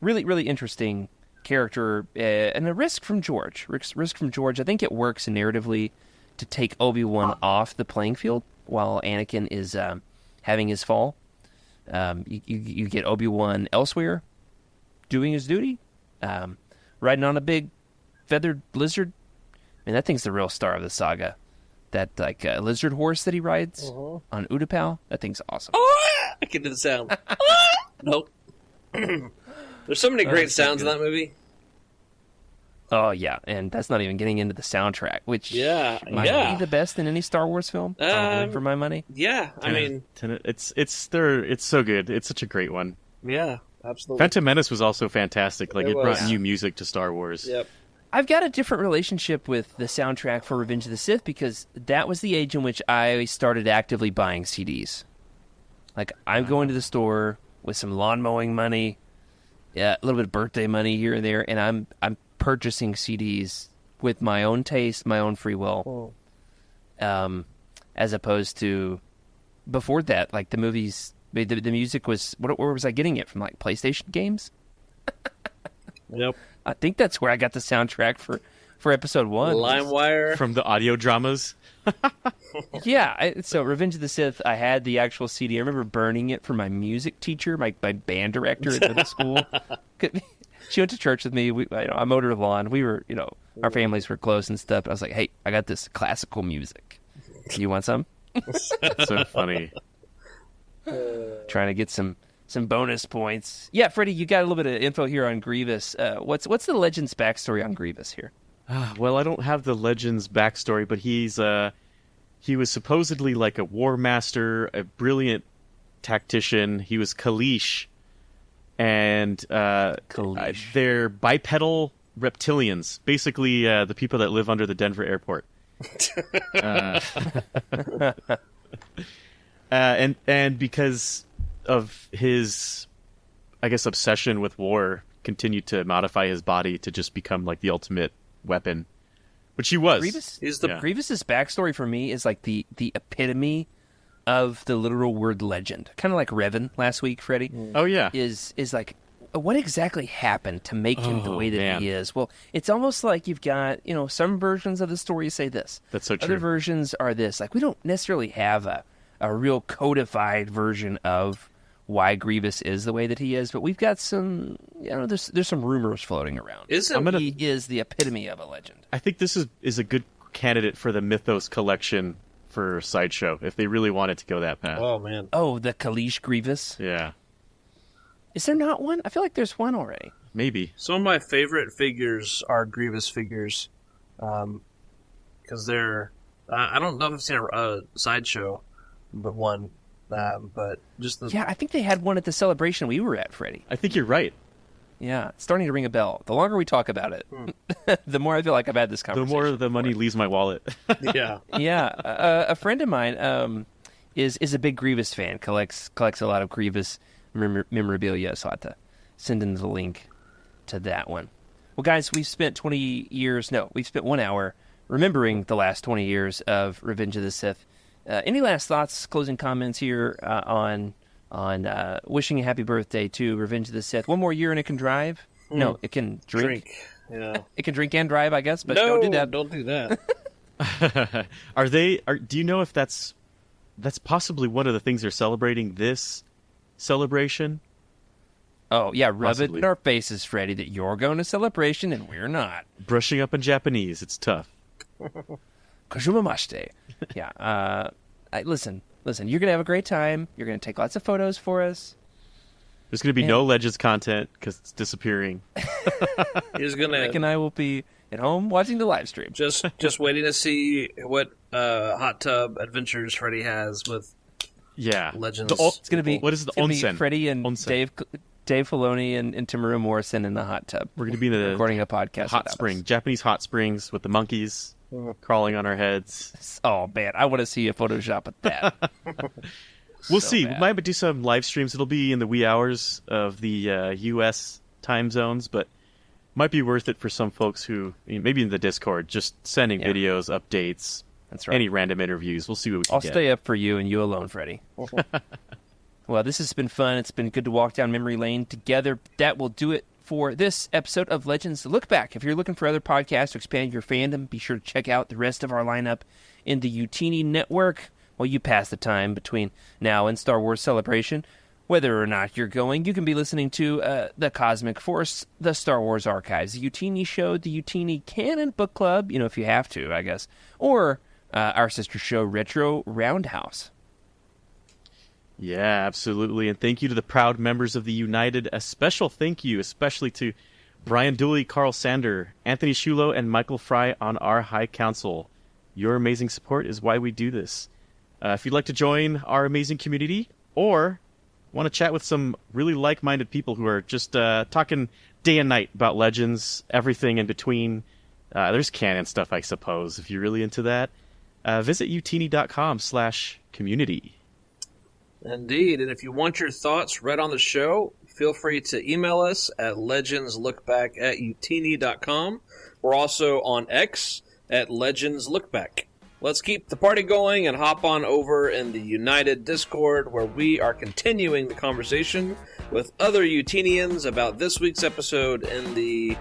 C: really, really interesting character and a risk from George. Risk from George. I think it works narratively to take Obi-Wan off the playing field while Anakin is having his fall. You get Obi-Wan elsewhere doing his duty. Riding on a big feathered lizard. I mean, that thing's the real star of the saga. That lizard horse that he rides on Utapau. That thing's awesome.
F: I can do the sound. Nope. There's so many great sounds in that movie.
C: Oh yeah, and that's not even getting into the soundtrack, which might be the best in any Star Wars film. For my money.
F: Yeah, I mean,
D: it's so good. It's such a great one.
F: Yeah. Absolutely.
D: Phantom Menace was also fantastic. Like, it brought
F: was.
D: new music to Star Wars.
F: Yep.
C: I've got a different relationship with the soundtrack for Revenge of the Sith because that was the age in which I started actively buying CDs. Like, I'm going to the store with some lawn mowing money, a little bit of birthday money here and there, and I'm purchasing CDs with my own taste, my own free will, as opposed to before that, like the movies. The music was, where was I getting it from? Like PlayStation games?
F: Yep.
C: I think that's where I got the soundtrack for for episode 1.
F: LimeWire.
D: From the audio dramas.
C: Yeah, so Revenge of the Sith, I had the actual CD. I remember burning it for my music teacher, my band director at middle school. She went to church with me. I mowed her lawn. We were, our families were close and stuff. I was like, hey, I got this classical music. You want some?
D: That's so funny.
C: Trying to get some bonus points. Yeah, Freddie, you got a little bit of info here on Grievous. What's the Legends backstory on Grievous here?
D: Well, I don't have the Legends backstory, but he was supposedly like a war master, a brilliant tactician. He was Kalish, and they're bipedal reptilians, basically the people that live under the Denver airport. And because of his, I guess, obsession with war, continued to modify his body to just become like the ultimate weapon, which he was.
C: Grievous's backstory for me is like the epitome of the literal word legend. Kind of like Revan last week, Freddie.
D: Oh yeah,
C: is like, what exactly happened to make him the way that he is? Well, it's almost like you've got, some versions of the story say this.
D: That's so true.
C: Other versions are this. Like, we don't necessarily have a real codified version of why Grievous is the way that he is, but we've got some, there's some rumors floating around. He is the epitome of a legend.
D: I think this is a good candidate for the Mythos collection for Sideshow, if they really wanted to go that path.
F: Oh, man.
C: Oh, the Kalish Grievous?
D: Yeah.
C: Is there not one? I feel like there's one already.
D: Maybe.
F: Some of my favorite figures are Grievous figures, because they're... I don't know if I've seen a Sideshow, but one... but just
C: Yeah, I think they had one at the celebration we were at, Freddie.
D: I think you're right.
C: Yeah, it's starting to ring a bell. The longer we talk about it, the more I feel like I've had this conversation.
D: The more the money leaves my wallet.
F: Yeah.
C: Yeah. A friend of mine is a big Grievous fan, collects a lot of Grievous memorabilia, so I have to send in the link to that one. Well, guys, we've spent 1 hour remembering the last 20 years of Revenge of the Sith. Any last thoughts, closing comments here on wishing a happy birthday to Revenge of the Sith? One more year and it can drive? No, it can drink.
F: Yeah.
C: It can drink and drive, I guess, but
F: no,
C: don't do that.
F: Don't do that.
D: Do you know if that's possibly one of the things they're celebrating this celebration?
C: Oh, yeah, rub
D: Possibly.
C: it in our faces, Freddie, that you're going to celebration and we're not.
D: Brushing up in Japanese, it's tough.
C: Kazumamashite. Yeah. Listen, you're going to have a great time. You're going to take lots of photos for us.
D: There's going to be no Legends content because it's disappearing.
F: He's gonna.
C: Rick and I will be at home watching the live stream.
F: Just waiting to see what hot tub adventures Freddie has with Legends.
C: It's going to be
D: what is the
C: it's gonna be
D: onsen?
C: Freddie and
D: Onsen.
C: Dave Filoni and Tamura Morrison in the hot tub.
D: We're going to be in the
C: recording a podcast.
D: hot spring, Japanese hot springs with the monkeys crawling on our heads.
C: Oh man, I want to see a Photoshop of that.
D: We'll
C: So
D: see.
C: bad.
D: We might do some live streams. It'll be in the wee hours of the U.S. time zones, but might be worth it for some folks who, maybe in the Discord, just sending videos, updates,
C: That's right.
D: any random interviews. We'll see what we can
C: I'll
D: get.
C: stay up for you and you alone, Freddie. Well, this has been fun. It's been good to walk down memory lane together. That will do it for this episode of Legends Look Back. If you're looking for other podcasts to expand your fandom, be sure to check out the rest of our lineup in the Utini Network while you pass the time between now and Star Wars Celebration. Whether or not you're going, you can be listening to The Cosmic Force, The Star Wars Archives, The Utini Show, The Utini Canon Book Club, if you have to, I guess, or our sister show, Retro Roundhouse.
D: Yeah, absolutely. And thank you to the proud members of the United. A special thank you, especially to Brian Dooley, Carl Sander, Anthony Shulo, and Michael Fry on our High Council. Your amazing support is why we do this. If you'd like to join our amazing community or want to chat with some really like-minded people who are just talking day and night about Legends, everything in between, there's canon stuff, I suppose, if you're really into that, visit utini.com/community.
F: Indeed, and if you want your thoughts read on the show, feel free to email us at legendslookback@utini.com. We're also on X at legendslookback. Let's keep the party going and hop on over in the United Discord, where we are continuing the conversation with other Utinians about this week's episode in the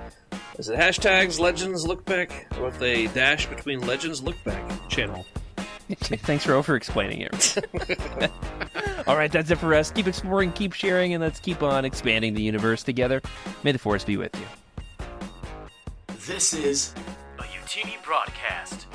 F: Is it hashtags Legends Look Back or with a dash between Legends Look Back channel?
C: Thanks for over-explaining it. All right, that's it for us. Keep exploring, keep sharing, and let's keep on expanding the universe together. May the Force be with you.
B: This is a Utini broadcast.